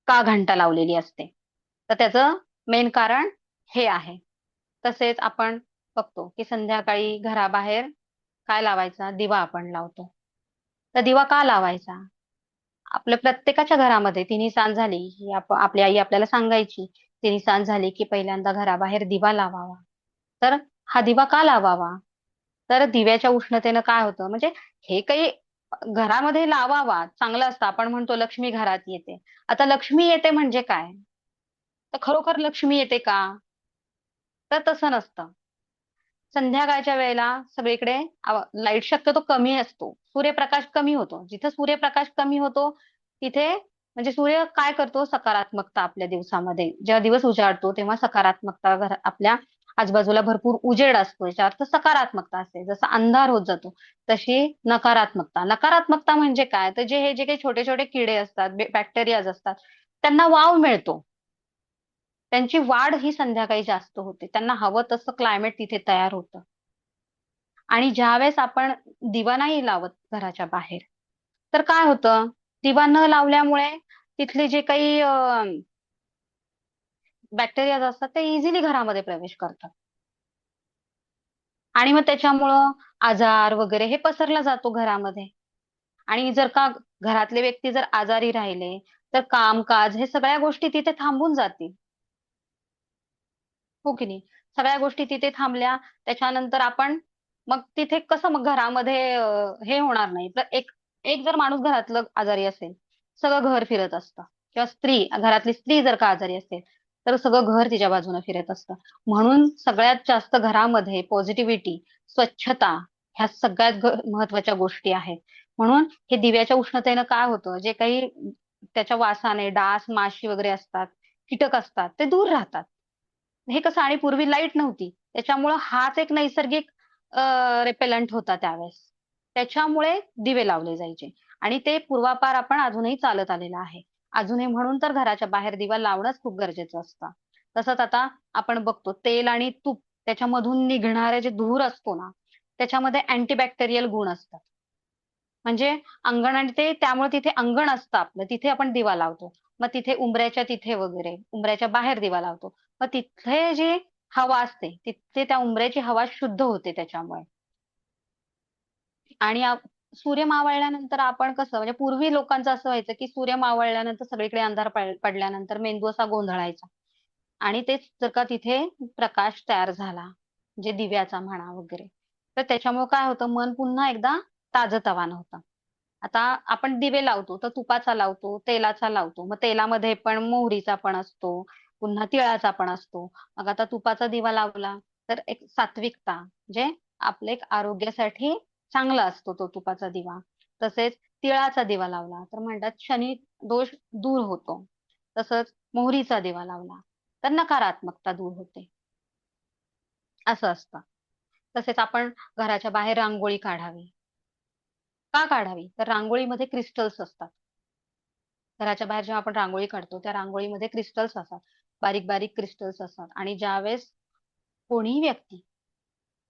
का घंटा लावलेली असते. तर त्याचं मेन कारण हे आहे. तसेच आपण बघतो की संध्याकाळी घराबाहेर काय लावायचा? दिवा आपण लावतो. तर दिवा का लावायचा? आपल्या प्रत्येकाच्या घरामध्ये तिन्ही सांज झाली की आपली आई आपल्याला सांगायची, तिन्ही सांज झाली की पहिल्यांदा घराबाहेर दिवा लावावा. तर हा दिवा का लावावा? तर दिव्याच्या उष्णतेनं काय होतं, म्हणजे हे काही घरामध्ये लावावा चांगलं असतं. आपण म्हणतो लक्ष्मी घरात येते. आता लक्ष्मी येते म्हणजे काय? तर खरोखर लक्ष्मी येते का? तर तसं नसतं. संध्याकाळच्या वेळेला सगळीकडे लाईट शक्यतो कमी असतो. सूर्यप्रकाश कमी होतो. जिथं सूर्यप्रकाश कमी होतो तिथे म्हणजे सूर्य काय करतो? सकारात्मकता आपल्या दिवसामध्ये. जेव्हा दिवस उजाडतो तेव्हा सकारात्मकता आपल्या आजूबाजूला भरपूर उजेड असतो. याचा अर्थ सकारात्मकता असते. जसा अंधार होत जातो तशी नकारात्मकता. नकारात्मकता म्हणजे काय? तर जे काही छोटे छोटे किडे असतात, बॅक्टेरियाज असतात, त्यांना वाव मिळतो. त्यांची वाढ ही संध्याकाळी जास्त होते. त्यांना हवं तसं क्लायमेट तिथे तयार होतं. आणि ज्यावेळेस आपण दिवा नाही लावत घराच्या बाहेर, तर काय होतं? दिवा न लावल्यामुळे तिथले जे काही बॅक्टेरिया असतात ते इझिली घरामध्ये प्रवेश करतात. आणि मग त्याच्यामुळं आजार वगैरे हे पसरला जातो घरामध्ये. आणि जर का घरातले व्यक्ती जर आजारी राहिले, तर कामकाज हे सगळ्या गोष्टी तिथे थांबून जातील. हो की नाही? सगळ्या गोष्टी तिथे थांबल्या, त्याच्यानंतर आपण मग तिथे कसं मग घरामध्ये हे होणार नाही. तर एक एक जर माणूस घरातलं आजारी असेल, सगळं घर फिरत असतं किंवा घरातली स्त्री जर का आजारी असेल, तर सगळं घर तिच्या बाजूने फिरत असतं. म्हणून सगळ्यात जास्त घरामध्ये पॉझिटिव्हिटी, स्वच्छता ह्या सगळ्यात महत्वाच्या गोष्टी आहेत. म्हणून हे दिव्याच्या उष्णतेनं काय होतं, जे काही त्याच्या वासाने डास, माशी वगैरे असतात, कीटक असतात, ते दूर राहतात. हे कसं आणि पूर्वी लाईट नव्हती. त्याच्यामुळं हाच एक नैसर्गिक रिपेलंट होता त्यावेळेस. त्याच्यामुळे दिवे लावले जायचे आणि ते पूर्वापार आपण अजूनही चालत आलेलं आहे. अजूनही म्हणून तर घराच्या बाहेर दिवा लावणंच खूप गरजेचं असतं. तसंच आता आपण बघतो तेल आणि तूप त्याच्यामधून निघणारे जे धूर असतो ना, त्याच्यामध्ये अँटीबॅक्टेरियल गुण असतात. म्हणजे अंगण आणि ते त्यामुळे तिथे अंगण असतं आपलं, तिथे आपण दिवा लावतो. मग तिथे उंबऱ्याच्या तिथे वगैरे, उंबऱ्याच्या बाहेर दिवा लावतो. मग तिथे जी हवा असते, तिथे त्या उंबऱ्याची हवा शुद्ध होते त्याच्यामुळे. आणि सूर्य मावळल्यानंतर आपण कसं म्हणजे पूर्वी लोकांचं असं व्हायचं, की सूर्य मावळल्यानंतर सगळीकडे अंधार पडल्यानंतर मेंदू असा गोंधळायचा. आणि तेच जर का तिथे प्रकाश तयार झाला, म्हणजे दिव्याचा म्हणा वगैरे, तर त्याच्यामुळे काय होतं मन पुन्हा एकदा ताजंतवानं होतं. आता आपण दिवे लावतो, तर तुपाचा लावतो, तेलाचा लावतो. मग तेलामध्ये पण मोहरीचा पण असतो, पुन्हा तिळाचा पण असतो. मग आता तुपाचा दिवा लावला, तर एक सात्विकता म्हणजे आपल्या एक आरोग्यासाठी चांगला असतो तो तुपाचा दिवा. तसेच तिळाचा दिवा लावला, तर म्हणतात शनी दोष दूर होतो. तसंच मोहरीचा दिवा लावला, तर नकारात्मकता दूर होते. असं असतं. तसेच आपण घराच्या बाहेर रांगोळी काढावी. का काढावी? तर रांगोळीमध्ये क्रिस्टल्स असतात. घराच्या बाहेर जेव्हा आपण रांगोळी काढतो, त्या रांगोळीमध्ये क्रिस्टल्स असतात. बारीक-बारीक क्रिस्टल्स असतात आणि ज्यावेळेस कोणीही व्यक्ती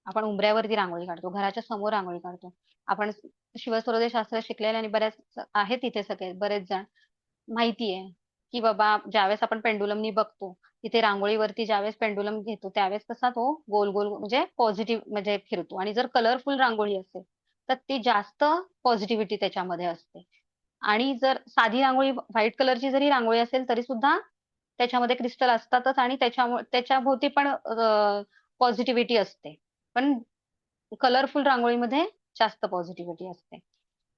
आपण उंबऱ्यावरती रांगोळी काढतो, घराच्या समोर रांगोळी काढतो. आपण शास्त्र शिकलेले आणि बऱ्याच आहेत तिथे सगळे बरेच जण. माहितीये, की बाबा ज्यावेळेस आपण पेंडुलमनी बघतो, तिथे रांगोळीवरती ज्यावेळेस पेंडुलम घेतो, त्यावेळेस कसा तो गोल-गोल म्हणजे पॉझिटिव्ह म्हणजे फिरतो आणि जर कलरफुल रांगोळी असेल, तर ती जास्त पॉझिटिव्हिटी त्याच्यामध्ये असते. आणि जर साधी रांगोळी व्हाईट कलरची जरी रांगोळी असेल, तरी सुद्धा त्याच्यामध्ये क्रिस्टल असतातच आणि त्याच्यामुळे त्याच्याभोवती पण पॉझिटिव्हिटी असते. पण कलरफुल रांगोळीमध्ये जास्त पॉझिटिव्हिटी असते.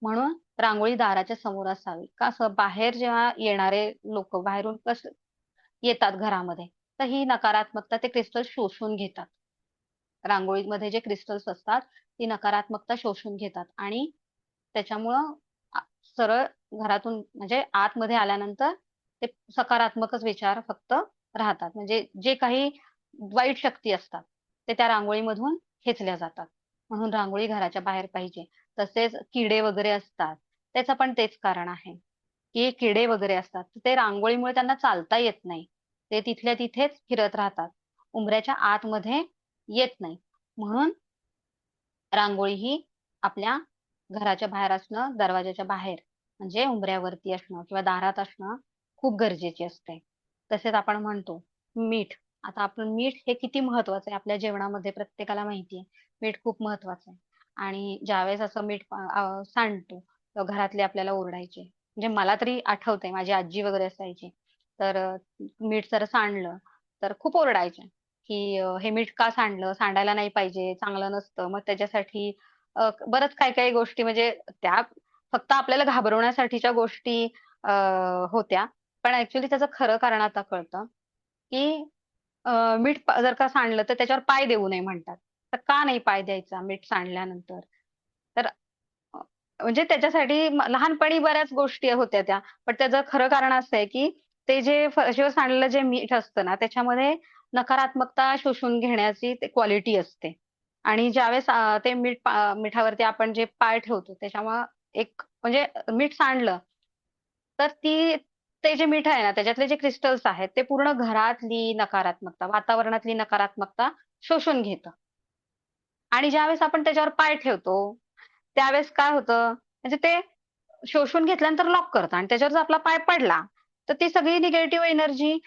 म्हणून रांगोळी दाराच्या समोर असावी. का असं बाहेर जेव्हा येणारे लोक बाहेरून कसं येतात घरामध्ये, तर ही नकारात्मकता ते क्रिस्टल शोषून घेतात. रांगोळीमध्ये जे क्रिस्टल्स असतात, ती नकारात्मकता शोषून घेतात आणि त्याच्यामुळं आ सरळ घरातून म्हणजे आतमध्ये आल्यानंतर ते सकारात्मकच विचार फक्त राहतात. म्हणजे जे काही वाईट शक्ती असतात, ते त्या रांगोळीमधून खेचल्या जातात. म्हणून रांगोळी घराच्या बाहेर पाहिजे. तसेच किडे वगैरे असतात, त्याचं पण तेच कारण आहे, की किडे वगैरे असतात, तर ते रांगोळीमुळे त्यांना चालता येत नाही. ते तिथल्या तिथेच फिरत राहतात. उंबऱ्याच्या आतमध्ये येत नाही. म्हणून रांगोळी ही आपल्या घराच्या बाहेर असणं, दरवाजाच्या बाहेर म्हणजे उंबऱ्यावरती असणं किंवा दारात असणं खूप गरजेची असते. तसेच आपण म्हणतो मीठ. आता आपण मीठ हे किती महत्वाचं आहे आपल्या जेवणामध्ये प्रत्येकाला माहिती आहे. मीठ खूप महत्वाचं आहे. आणि ज्यावेळेस असं मीठ सांडतो तेव्हा घरातले आपल्याला ओरडायचे. म्हणजे मला तरी आठवतंय माझी आजी वगैरे असायची. तर मीठ जर सांडलं तर खूप ओरडायचे, की हे मीठ का सांडलं? सांडायला नाही पाहिजे, चांगलं नसतं. मग त्याच्यासाठी बरंच काही-काही गोष्टी म्हणजे त्या फक्त आपल्याला घाबरवण्यासाठीच्या गोष्टी अ, होत्या. पण ऍक्च्युली त्याचं खरं कारण आता कळतं, की मीठ जर का सांडलं तर त्याच्यावर पाय देऊ नये म्हणतात. तर का नाही पाय द्यायचा मीठ सांडल्यानंतर? तर अ, म्हणजे त्याच्यासाठी लहानपणी बऱ्याच गोष्टी होत्या त्या. पण त्याचं खरं कारण असं आहे, की ते जे फरशीवर सांडलेलं जे मीठ असतं ना, त्याच्यामध्ये नकारात्मकता शोषून घेण्याची ते क्वालिटी असते. आणि ज्यावेळेस ते मिठावरती आपण जे पाय ठेवतो त्याच्यामुळं एक म्हणजे मीठ सांडलं, तर ते जे मीठ आहे ना, त्याच्यातले जे क्रिस्टल्स आहेत, ते पूर्ण घरातली नकारात्मकता, वातावरणातली नकारात्मकता शोषून घेतं. आणि ज्यावेळेस आपण त्याच्यावर पाय ठेवतो, त्यावेळेस काय होतं, म्हणजे ते शोषून घेतल्यानंतर लॉक करतं आणि त्याच्यावर जर आपला पाय पडला, तर ती सगळी निगेटिव्ह एनर्जी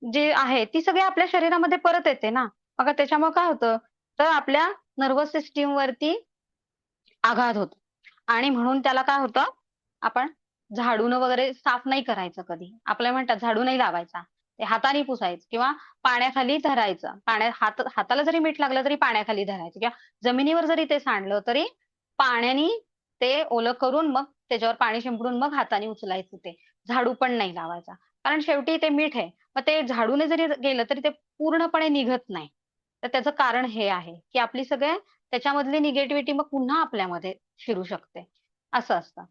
जी आहे, ती सगळी आपल्या शरीरामध्ये परत येते ना. मग त्याच्यामुळे काय होतं, तर आपल्या नर्व्हस सिस्टमवरती आघात होतो. आणि म्हणून त्याला काय होतं, आपण झाडूनं वगैरे साफ नाही करायचं कधी. आपल्याला म्हणतात झाडू नाही लावायचा. ते हाताने पुसायचं किंवा पाण्याखाली धरायचं. हाताला जरी मीठ लागलं तरी पाण्याखाली धरायचं किंवा जमिनीवर जरी ते सांडलं तरी पाण्याने ते ओलं करून मग त्याच्यावर पाणी शिंपडून मग हाताने उचलायचं ते. झाडू पण नाही लावायचा. कारण शेवटी ते मीठ आहे. मग ते झाडूने जरी गेलं तरी ते पूर्णपणे निघत नाही. तर त्याचं कारण हे आहे, की आपली सगळे त्याच्यामधली निगेटिव्हिटी मग पुन्हा आपल्यामध्ये शिरू शकते, असं असतं.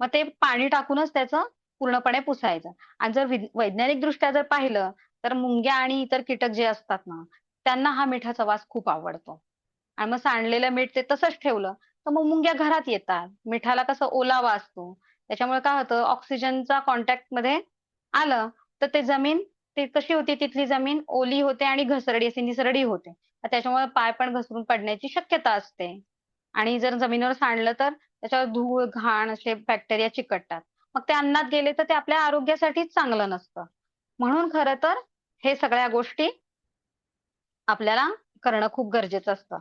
मग ते पाणी टाकूनच त्याचं पूर्णपणे पुसायचं. आणि जर वैज्ञानिकदृष्ट्या जर पाहिलं, तर मुंग्या आणि इतर कीटक जे असतात ना, त्यांना हा मिठाचा वास खूप आवडतो. आणि मग सांडलेलं मीठ ते तसंच ठेवलं, तर मग मुंग्या घरात येतात. मिठाला कसं ओलावा असतो. त्याच्यामुळे काय होतं, ऑक्सिजनचा कॉन्टॅक्टमध्ये आलं, तर ते जमीन ती कशी होती तिथली जमीन ओली होते आणि घसरडी अशी निसरडी होते. त्याच्यामुळे पाय पण घसरून पडण्याची शक्यता असते. आणि जर जमिनीवर सांडलं तर त्याच्यावर धूळ, घाण असे बॅक्टेरिया चिकटतात. मग ते अन्नात गेले तर ते आपल्या आरोग्यासाठीच चांगलं नसतं. म्हणून खरं तर हे सगळ्या गोष्टी आपल्याला करणं खूप गरजेचं असतं.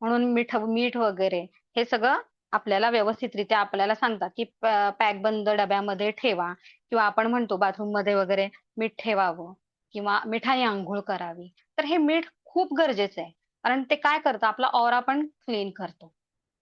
म्हणून मीठ वगैरे हे सगळं आपल्याला व्यवस्थितरित्या आपल्याला सांगतात, की पॅकबंद डब्यामध्ये ठेवा किंवा आपण म्हणतो बाथरूममध्ये वगैरे मीठ ठेवावं किंवा मिठाने अंघोळ करावी. तर हे मीठ खूप गरजेचं आहे. कारण ते काय करतं आपला ऑरा पण क्लीन करतो.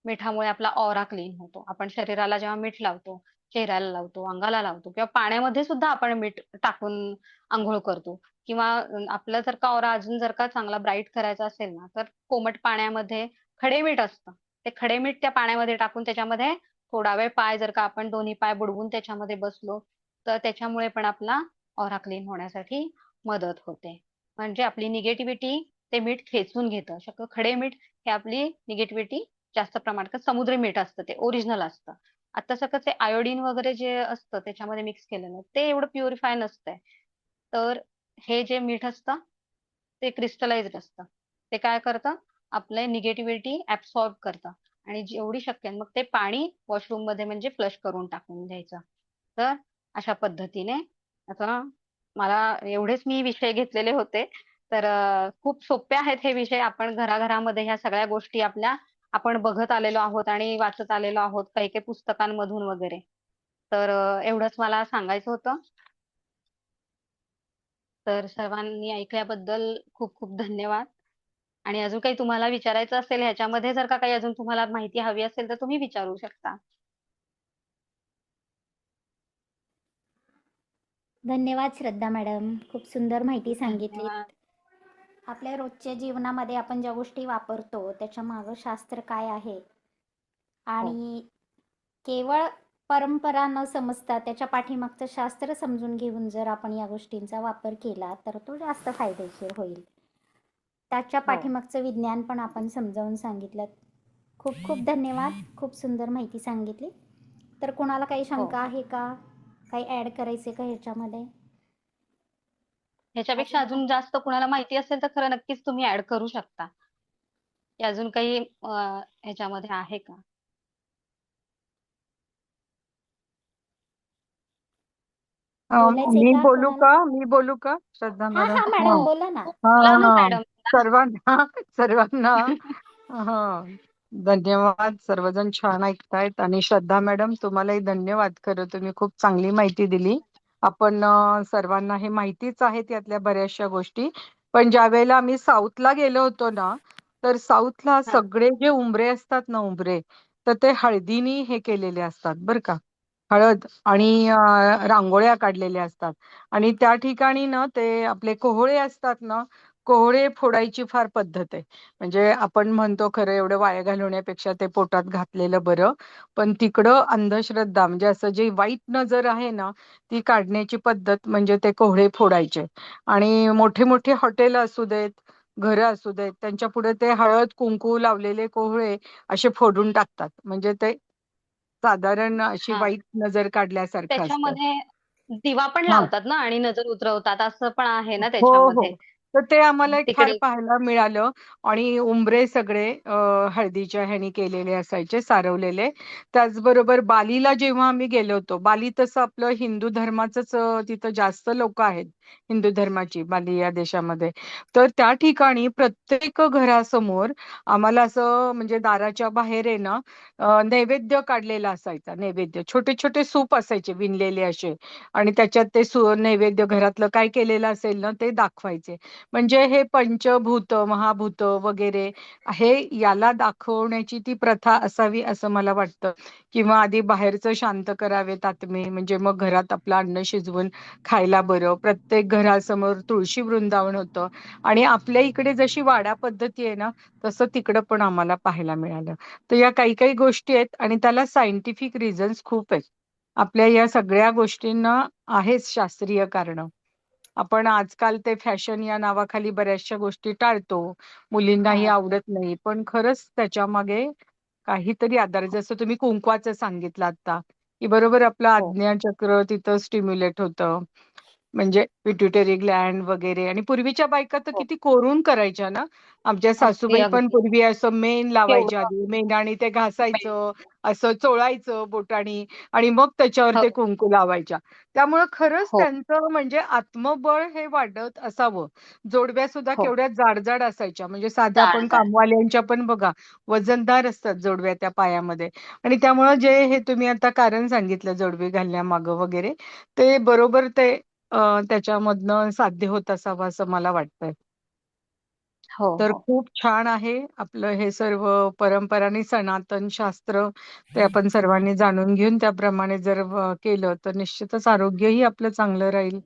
मिठामुळे आपला ऑरा क्लीन होतो. आपण शरीराला जेव्हा मीठ लावतो, चेहऱ्याला लावतो, अंगाला लावतो किंवा पाण्यामध्ये सुद्धा आपण मीठ टाकून अंघोळ करतो किंवा आपला जर का ऑरा अजून जर का चांगला ब्राईट करायचा असेल ना, तर कोमट पाण्यामध्ये खडे मीठ असतं. ते खडे मीठ त्या पाण्यामध्ये टाकून त्याच्यामध्ये थोडा वेळ पाय जर का आपण दोन्ही पाय बुडवून त्याच्यामध्ये बसलो, तर त्याच्यामुळे पण आपला ऑरा क्लीन होण्यासाठी मदत होते. म्हणजे आपली निगेटिव्हिटी ते मीठ खेचून घेतं. खडे मीठ हे आपली निगेटिव्हिटी जास्त प्रमाणात समुद्री मीठ असतं ते ओरिजिनल असतं. आता तसं कसं आयोडीन वगैरे जे असतं त्याच्यामध्ये मिक्स केलेलं ते एवढं प्युरिफाय नसतंय. तर हे जे मीठ असतं ते क्रिस्टलाइज्ड असतं. ते काय करतं आपलं निगेटिव्हिटी ॲब्सॉर्ब करतं आणि जेवढी शक्य आहे मग ते पाणी वॉशरूममध्ये म्हणजे फ्लश करून टाकून द्यायचं. तर अशा पद्धतीने आता मला एवढेच मी विषय घेतलेले होते. तर खूप सोपे आहेत हे विषय. आपण घराघरामध्ये ह्या सगळ्या गोष्टी आपण बघत आलेलो आहोत आणि वाचत आलेलो आहोत काही-काही पुस्तकांमधून वगैरे. तर एवढंच मला सांगायचं होतं. तर सर्वांनी ऐकल्याबद्दल खूप खूप धन्यवाद. आणि अजून काही तुम्हाला विचारायचं असेल ह्याच्यामध्ये जर का काही अजून तुम्हाला माहिती हवी असेल तर तुम्ही विचारू शकता. धन्यवाद श्रद्धा मॅडम. खूप सुंदर माहिती सांगितलीत. धन्यवाद. आपल्या रोजच्या जीवनामध्ये आपण ज्या गोष्टी वापरतो त्याच्या मागं शास्त्र काय आहे हो. आणि केवळ परंपरा न समजता त्याच्या पाठीमागचं शास्त्र समजून घेऊन जर आपण या गोष्टींचा वापर केला तर तो जास्त फायदेशीर होईल. त्याच्या हो. पाठीमागचं विज्ञान पण आपण समजावून सांगितलं. खूप खूप धन्यवाद. खूप सुंदर माहिती सांगितली. तर कोणाला काही हो. शंका आहे का? काही ॲड करायचे का ह्याच्यामध्ये? ह्याच्यापेक्षा अजून जास्त कुणाला माहिती असेल तर खरं नक्कीच तुम्ही ऍड करू शकता. की अजून काही ह्याच्यामध्ये आहे का? बोलायचंय मी का बोलू कोणाला? का? मी बोलू का, श्रद्धा हा मॅडम? हा हा मॅडम बोला ना. हा बोला ना हा मॅडम. सर्वांना सर्वांना हा धन्यवाद. सर्वजण छान ऐकतायत. आणि श्रद्धा मॅडम, तुम्हालाही धन्यवाद. खरं तुम्ही खूप चांगली माहिती दिली. आपण सर्वांना हे माहितीच आहेत यातल्या बऱ्याचशा गोष्टी. पण ज्या वेळेला आम्ही साऊथला गेलो होतो ना, तर साऊथला हा सगळे जे उंबरे असतात ना, उंबरे, तर ते हळदीनी हे केलेले असतात बरं का. हळद आणि रांगोळ्या काढलेल्या असतात. आणि त्या ठिकाणी ना ते आपले कोहळे असतात ना, कोहळे फोडायची फार पद्धत आहे. म्हणजे आपण म्हणतो खरं एवढं वाया घालवण्यापेक्षा ते पोटात घातलेलं बरं. पण तिकडं अंधश्रद्धा म्हणजे असं जे वाईट नजर आहे ना, ती काढण्याची पद्धत म्हणजे ते कोहळे फोडायचे. आणि मोठे मोठे हॉटेल असू देत, घरं असू देत, त्यांच्या पुढे ते हळद कुंकू लावलेले कोहळे असे फोडून टाकतात. म्हणजे ते साधारण अशी हा वाईट नजर काढल्यासारखं असतं. त्याच्यामध्ये दिवा पण हा लावतात ना आणि नजर उतरवतात असं पण आहे ना हो हो. त्याच्यामध्ये तर ते आम्हाला एक फार तिकडे. पाहायला मिळालं. आणि उंबरे सगळे हळदीच्या ह्यानी केलेले असायचे, सारवलेले. त्याचबरोबर बालीला जेव्हा आम्ही गेलो होतो, बाली तसं आपलं हिंदू धर्माचंच तिथं जास्त लोक आहेत, हिंदू धर्माची, बाली या देशामध्ये. तर त्या ठिकाणी प्रत्येक घरासमोर आम्हाला असं म्हणजे दाराच्या बाहेर आहे ना, नैवेद्य काढलेला असायचा. नैवेद्य छोटे छोटे सूप असायचे विणलेले असे. आणि त्याच्यात ते नैवेद्य घरातलं काय केलेलं असेल ना ते दाखवायचे. म्हणजे हे पंचभूत महाभूत वगैरे हे याला दाखवण्याची ती प्रथा असावी असं मला वाटतं. किंवा आधी बाहेरचं शांत करावेत आत्मे, म्हणजे मग घरात आपलं अन्न शिजवून खायला बरं. प्रत्येक घरासमोर तुळशी वृंदावन होतं. आणि आपल्या इकडे जशी वाडा पद्धती आहे ना, तसं तिकडं पण आम्हाला पाहायला मिळालं. तर या काही काही गोष्टी आहेत आणि त्याला सायंटिफिक रिझन्स खूप आहेत. आपल्या या सगळ्या गोष्टींना आहेच शास्त्रीय कारण. आपण आजकाल ते फॅशन या नावाखाली बऱ्याचशा गोष्टी टाळतो, मुलींनाही टाळतो. आवडत नाही. पण खरंच त्याच्या मागे काहीतरी आधार, जसं तुम्ही कुंकवाचं सांगितलं आता, की बरोबर आपलं हो आज्ञाचक्र तिथं स्टिम्युलेट होतं. म्हणजे पिट्युटरी ग्लँड वगैरे. आणि पूर्वीच्या बायका तर हो किती कोरून करायच्या ना. आमच्या अगदी सासूबाई पण अगदी पूर्वी असं मेण लावायच्या, केवढं आधी मेणाने ते घासायचं, असं चोळायचं बोटानी, आणि मग त्याच्यावर हो ते कुंकू लावायच्या. त्यामुळं खरंच हो त्यांचं म्हणजे आत्मबळ हे वाढत असावं. जोडव्या सुद्धा हो केवढ्या जाड असायच्या. म्हणजे साध्या जाड आपण जाड. कामवाल्यांच्या पण बघा, वजनदार असतात जोडव्या त्या पायामध्ये. आणि त्यामुळं जे हे तुम्ही आता कारण सांगितलं जोडवी घालण्यामागं वगैरे, ते बरोबर ते त्याच्यामधनं साध्य होत असावं असं मला वाटतंय. हो तर हो खूप छान आहे आपलं हे सर्व परंपरा आणि सनातन शास्त्र. ते आपण सर्वांनी जाणून घेऊन त्याप्रमाणे जर केलं तर निश्चितच आरोग्यही आपलं चांगलं राहील.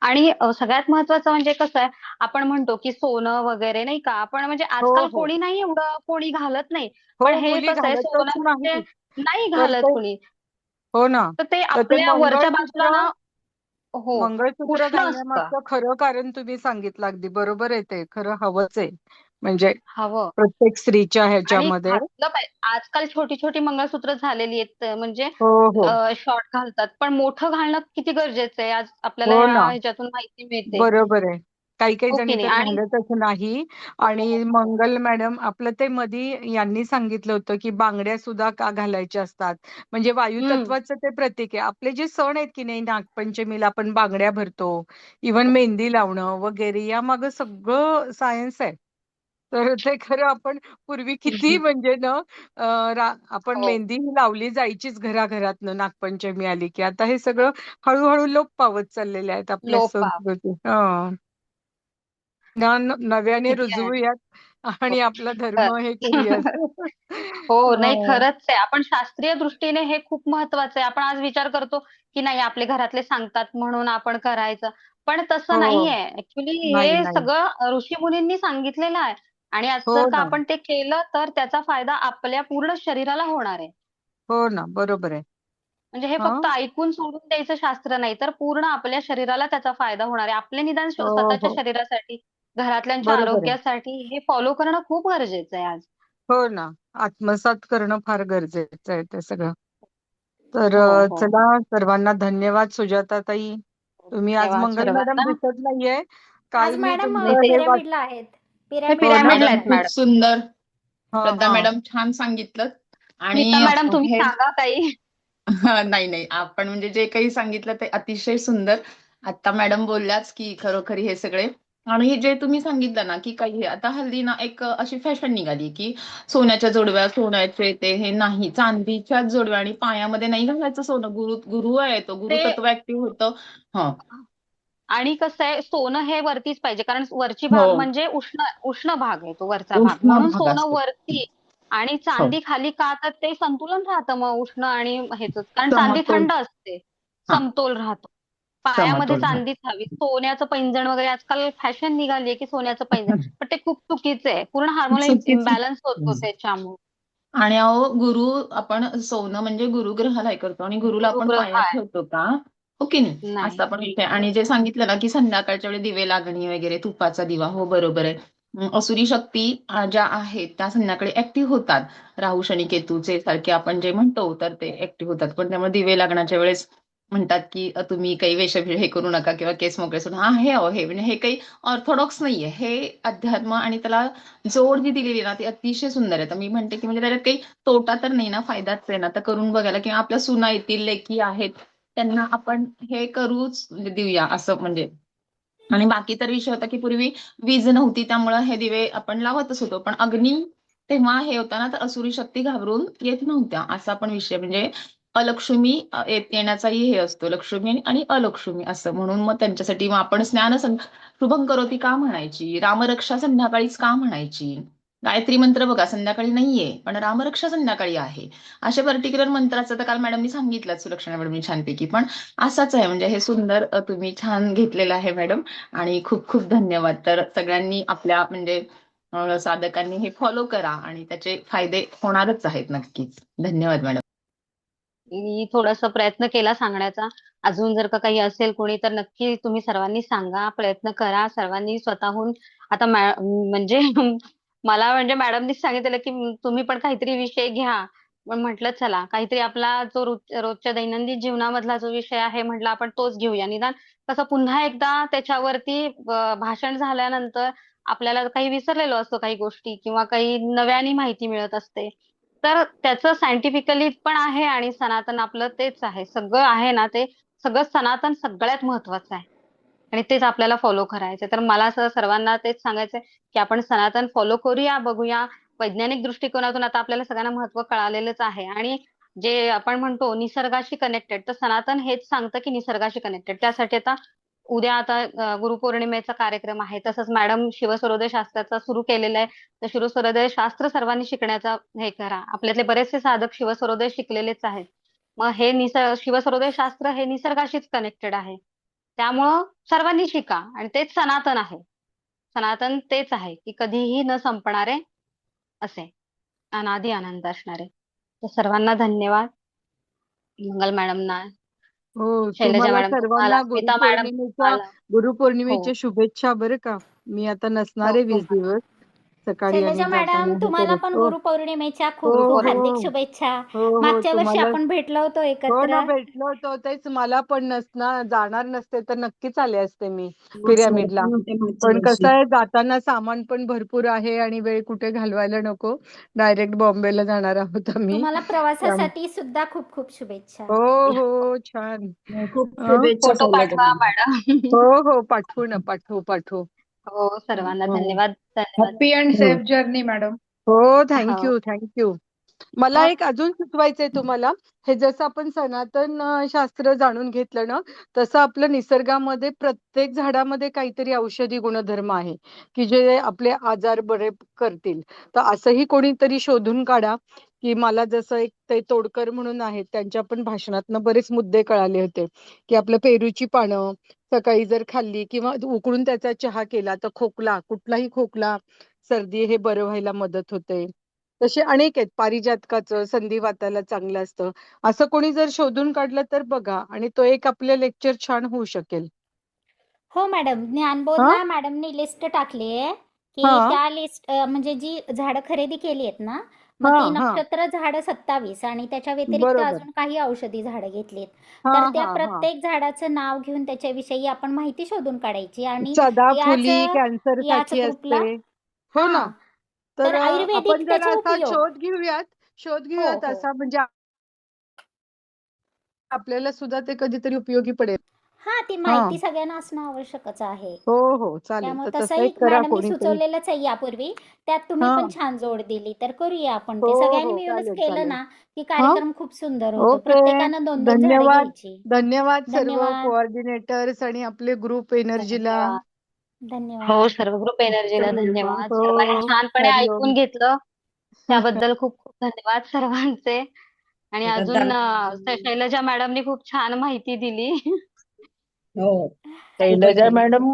आणि सगळ्यात महत्वाचं म्हणजे कसं आहे, आपण म्हणतो की सोनं वगैरे नाही का, आपण म्हणजे हो आजकाल हो कोणी नाही एवढं कोणी घालत नाही. पण हो. हे मुली कसं आहे घालतच सोनं म्हणजे नाही. नाही तर घालत ते कुणी. हो ना. तर ते तर ते आपल्या वरच्या बाजूला मंगळसूत्र ना हो मंगळसूत्र उष्ण असतं. घालण्यामागचं खरं कारण तुम्ही सांगितलं, अगदी बरोबर आहे. ते खरं हवंच आहे. म्हणजे हवं. प्रत्येक स्त्रीच्या आणि ह्याच्यामध्ये. घातलं पाहिजे. आजकाल छोटी छोटी मंगळसूत्र झालेली आहेत म्हणजे हो हो शॉर्ट घालतात. पण मोठं घालणं किती गरजेचं आहे आज आपल्याला हो ह्या ना. ह्याच्यातून माहिती मिळते. बरोबर आहे. काही काही हो की जणी नाही तर आणि घालतच नाही. हो आणि मंगल मॅडम आपलं ते मधी यांनी सांगितलं होतं, की बांगड्या सुद्धा का घालायच्या असतात. म्हणजे हम्म वायुतत्वाचं ते प्रतीक आहे. आपले जे सण आहेत की नाही, नागपंचमीला आपण बांगड्या भरतो, इव्हन मेहंदी लावणं वगैरे, यामागं सगळं सायन्स आहे. तर ते खरं आपण पूर्वी किती म्हणजे ना आपण हो मेहंदी ही लावली जायचीच घराघरातनं नागपंचमी आली की. आता हे सगळं हळूहळू लोप पावत चाललेले आहेत आपल्या लोप पाव संस्कृती. नव्याने किती आहे. रुजवूयात हो आणि आपला धर्म हे करूयात. खरं. हो, नाही हो, खरंच आहे. आपण शास्त्रीय दृष्टीने हे खूप महत्वाचं आहे. आपण आज विचार करतो, की नाही आपले घरातले सांगतात म्हणून आपण करायचं. पण तसं हो. नाहीये. ॲक्चुअली नाही, हे नाही. सगळं ऋषीमुनींनी सांगितलेलं आहे. आणि आज हो जर का ना. आपण ते केलं, तर त्याचा फायदा आपल्या पूर्ण शरीराला होणार आहे. हो ना. बरोबर आहे. म्हणजे हे फक्त हां. ऐकून सोडून द्यायचं शास्त्र नाही, तर पूर्ण आपल्या शरीराला त्याचा फायदा होणार आहे. आपले निदान हो, स्वतःच्या हो. शरीरासाठी, घरातल्यांच्या बरोबर आहे. आरोग्यासाठी हे फॉलो करणं खूप गरजेचं आहे आज. हो ना. आत्मसात करणं फार गरजेचं आहे ते सगळं. तर हो, हो. चला, सर्वांना धन्यवाद. सुजाता ताई, तुम्ही आज धन्यवाद मंगल मॅडम सर्वांना. दिसत नाहीये. आज काल मी मॅडम तुमचं हे पिरॅमिडला आहेत. ते हो पिरॅमिडला ना? पिरॅमिडला आहेत मॅडम आहेत मॅडम. खूप मॅडम. सुंदर. हां, श्रद्धा हां. मॅडम छान सांगितलं. नीता आणि मॅडम तुम्ही हे सांगा काही. नाही नाही, आपण म्हणजे जे काही सांगितलं ते अतिशय सुंदर. आता मॅडम बोलल्याच की खरोखरी हे सगळे. आणि हे जे तुम्ही सांगितलं ना की काही आता हल्ली ना एक अशी फॅशन निघाली की सोन्याच्या जोडव्या, सोन्याचे ते हे नाही, चांदीच्याच जोडव्या, आणि पायामध्ये नाही घालायचं सोनं. गुरु आहे तो, ते गुरुतत्व ऍक्टिव्ह होतं. हा. आणि कसं आहे, सोनं हे वरतीच पाहिजे कारण वरची हो, भाग म्हणजे उष्ण उष्ण भाग आहे तो वरचा भाग, उष्ण म्हणून भाग सोनं असतो. वरती आणि हो, चांदी खाली का, तर ते संतुलन राहतं मग उष्ण आणि ह्याच, कारण चांदी समतोल. थंड असते. हा, समतोल राहतो. पायामध्ये समतोल चांदीच हवी. सोन्याचं पैंजण वगैरे आजकाल फॅशन निघाली आहे की सोन्याचं पैंजण, राहतो. पण ते खूप चुकीचं आहे. पूर्ण हार्मोन चुकीचं. इम्बॅलन्स होतो त्याच्यामुळे. आणि अहो गुरु, आपण सोनं म्हणजे गुरुग्रहाला हे करतो आणि गुरुला आपण गुरुग्रह पायात आहे. ठेवतो का? हो की नाही? नाही. असं आपण विषय. आणि जे सांगितलं ना की संध्याकाळच्या वेळी दिवे लागणी वगैरे, तुपाचा दिवा, हो बरोबर आहे. असुरी शक्ती ज्या आहेत त्या संध्याकाळी ऍक्टिव्ह होतात. राहू शनी केतूचे सारखे आपण जे म्हणतो तर ते ऍक्टिव्ह होतात. पण त्यामुळे दिवे लागण्याच्या वेळेस म्हणतात की तुम्ही काही हे करू नका किंवा केस मोकळे सोडून, हा हे हे म्हणजे हे काही ऑर्थोडॉक्स नाहीये. हे अध्यात्म आणि त्याला जोड जी दिलेली ना ती अतिशय सुंदर आहे. तर मी म्हणते की म्हणजे त्याच्यात काही तोटा तर नाही ना, फायदाच आहे ना. तर करून बघायला, किंवा आपल्या सुना येतील, लेकी आहेत, त्यांना आपण हे करूच म्हणजे देऊया असं म्हणजे. आणि बाकी तर विषय होता की पूर्वी वीज नव्हती त्यामुळं हे दिवे आपण लावतच होतो, पण अग्नी तेव्हा हे होता ना, तर असुरी शक्ती घाबरून येत नव्हत्या, असा पण विषय. म्हणजे अलक्ष्मी येण्याचाही हे असतो, लक्ष्मी आणि अलक्ष्मी असं. म्हणून मग त्यांच्यासाठी मग आपण शुभं करोती का म्हणायची, रामरक्षा संध्याकाळीच का म्हणायची. गायत्री मंत्र बघा संध्याकाळी नाहीये, पण रामरक्षा संध्याकाळी आहे. असे पर्टिक्युलर मंत्राचं तर काल मॅडमनी सांगितलं, सुलक्षणा मॅडमनी छानपैकी. पण असाच आहे म्हणजे हे सुंदर तुम्ही छान घेतलेलं आहे मॅडम. आणि खूप खूप धन्यवाद. तर सगळ्यांनी आपल्या म्हणजे साधकांनी हे फॉलो करा आणि त्याचे फायदे होणारच आहेत नक्कीच. धन्यवाद मॅडम. मी थोडासा प्रयत्न केला सांगण्याचा. अजून जर का काही असेल कोणी तर नक्की तुम्ही सर्वांनी सांगा, प्रयत्न करा सर्वांनी स्वतःहून. आता म्हणजे मला म्हणजे मॅडमनीच सांगितलेलं की तुम्ही पण काहीतरी विषय घ्या. पण म्हटलं चला काहीतरी आपला जो रोजच्या दैनंदिन जीवनामधला जो विषय आहे म्हटलं आपण तोच घेऊया. निदान कसं पुन्हा एकदा त्याच्यावरती भाषण झाल्यानंतर आपल्याला काही विसरलेलो असतो काही गोष्टी किंवा काही नव्याने माहिती मिळत असते. तर त्याचं सायंटिफिकली पण आहे आणि सनातन आपलं तेच आहे. सगळं आहे ना ते सगळं सनातन सगळ्यात महत्वाचं आहे. आणि तेच आपल्याला फॉलो करायचं. तर मला असं सर्वांना तेच सांगायचंय की आपण सनातन फॉलो करूया, बघूया. वैज्ञानिक दृष्टिकोनातून आता आपल्याला सगळ्यांना महत्त्व कळालेलंच आहे. आणि जे आपण म्हणतो निसर्गाशी कनेक्टेड, तर सनातन हेच सांगतं की निसर्गाशी कनेक्टेड. त्यासाठी आता उद्या आता गुरुपौर्णिमेचा कार्यक्रम आहे. तसंच मॅडम शिवसरोदय शास्त्राचा सुरू केलेला आहे. तर शिवसरोदय शास्त्र सर्वांनी शिकण्याचा हे करा. आपल्यातले बरेचसे साधक शिवसरोदय शिकलेलेच आहेत. मग हे शिवसरोदय शास्त्र हे निसर्गाशीच कनेक्टेड आहे. त्यामुळं सर्वांनी शिका आणि तेच सनातन आहे. सनातन तेच आहे की कधीही न संपणारे असे अनादी आनंद असणारे. तर सर्वांना धन्यवाद. मंगल मॅडमना, हो, शैलजा तुम्हाला मॅडम सर्वांना तुम्हाला, स्मिता मॅडम तुम्हाला. हो. गुरुपौर्णिमेच्या शुभेच्छा बरं का. मी आता नसणार हो आहे 20 तुम्हाला. दिवस. सकाळी आणि शैलजा मॅडम, जाताना हे तुम्हाला करत. पण हो, गुरुपौर्णिमेच्या हो, खूप खूप गुरुपौर्णिमा. हार्दिक हो. शुभेच्छा. हो, हो. मागच्या वर्षी तुम्हाला आपण भेटलो होतो हो ना, एकत्र. भेटलो होतो. तेच मला पण जाणार नसते तर नक्कीच आले असते मी हो सर, पिरॅमिडला. पण होते मागच्या पण कसं वर्षी. आहे जाताना सामान पण भरपूर आहे आणि वेळ कुठे घालवायला नको. डायरेक्ट बॉम्बेला जाणार आहोत आम्ही. तुम्हाला प्रवासासाठी सुद्धा खूप खूप शुभेच्छा. हो, हो. छान. खूप हं. शुभेच्छा फोटो शैलजा पाठवा मॅडम. हो, मॅडम. हो. पाठवू ना. पाठवू. हो सर्वांना हं. धन्यवाद धन्यवाद. हॅपी अँड हं. Safe journey madam. हो, हो. Thank you. मला एक अजून सुचवायचंय तुम्हाला. हे जसं आपण सनातन शास्त्र जाणून घेतलं ना, तसं आपलं निसर्गामध्ये प्रत्येक झाडामध्ये काहीतरी औषधी गुणधर्म आहे, की जे आपले आजार बरे करतील. तर असंही कोणीतरी शोधून काढा, की मला जसं एक ते तोडकर म्हणून आहेत, त्यांच्या पण भाषणातनं बरेच मुद्दे कळाले होते, की आपलं पेरूची पानं सकाळी जर खाल्ली किंवा उकळून त्याचा चहा केला, तर कुठलाही खोकला, सर्दी हे बरं व्हायला मदत होते. तसे अनेक आहेत. पारिजातकाचं संधिवाताला चांगलं असतं. असं कोणी जर शोधून काढलं तर बघा आणि तो एक आपलं लेक्चर छान होऊ शकेल. हो मॅडम, हां, ज्ञानबोधला मॅडमनी लिस्ट टाकली आहे की हां, त्या लिस्ट म्हणजे जी झाडं खरेदी केली आहेत ना, मग ती हां. नक्षत्र झाडं 27 आणि त्याच्या व्यतिरिक्त बरोबर. अजून काही औषधी झाडं घेतलीत. तर हां, त्या हां, हां. प्रत्येक झाडाचं नाव घेऊन त्याच्याविषयी आपण माहिती शोधून काढायची आणि याच सदाफुली याच कॅन्सरसाठी असते. ग्रुपला हो ना. हां, तर तर आयुर्वेदिक आपण जरा त्याचे असा उपयोग. शोध हो, घेऊयात हो. असा म्हणजे आपल्याला सुद्धा ते कधीतरी उपयोगी पडेल. हा, ती हा, माहिती सगळ्यांना असणं आवश्यकच आहे. हो हो चालेल. त्यामुळे तर तसं तसंही एक करा मॅडमनी कोणीतरी. सुचवलेलंच आहे यापूर्वी. त्यात तुम्ही हा, पण छान जोड दिली. तर करूया आपण हो ते. सगळ्यांनी हो मिळूनच चालेल केलं चालेल. ना, की हा, कार्यक्रम खूप सुंदर होतो. ओके. प्रत्येकानं 2-2 झाडं धन्यवाद. घ्यायची. धन्यवाद सर्व धन्यवाद. कोऑर्डिनेटर्स आणि आपले ग्रुप एनर्जीला. धन्यवाद. हो, धन्यवाद. सर्व ग्रुप एनर्जीला धन्यवाद. सर्वांनी हो, छानपणे हरिओम. ऐकून घेतलं. त्याबद्दल खूप खूप धन्यवाद सर्वांचे. आणि अजून शैलजा मॅडमनी खूप छान माहिती दिली. हो. शैलजा मॅडम,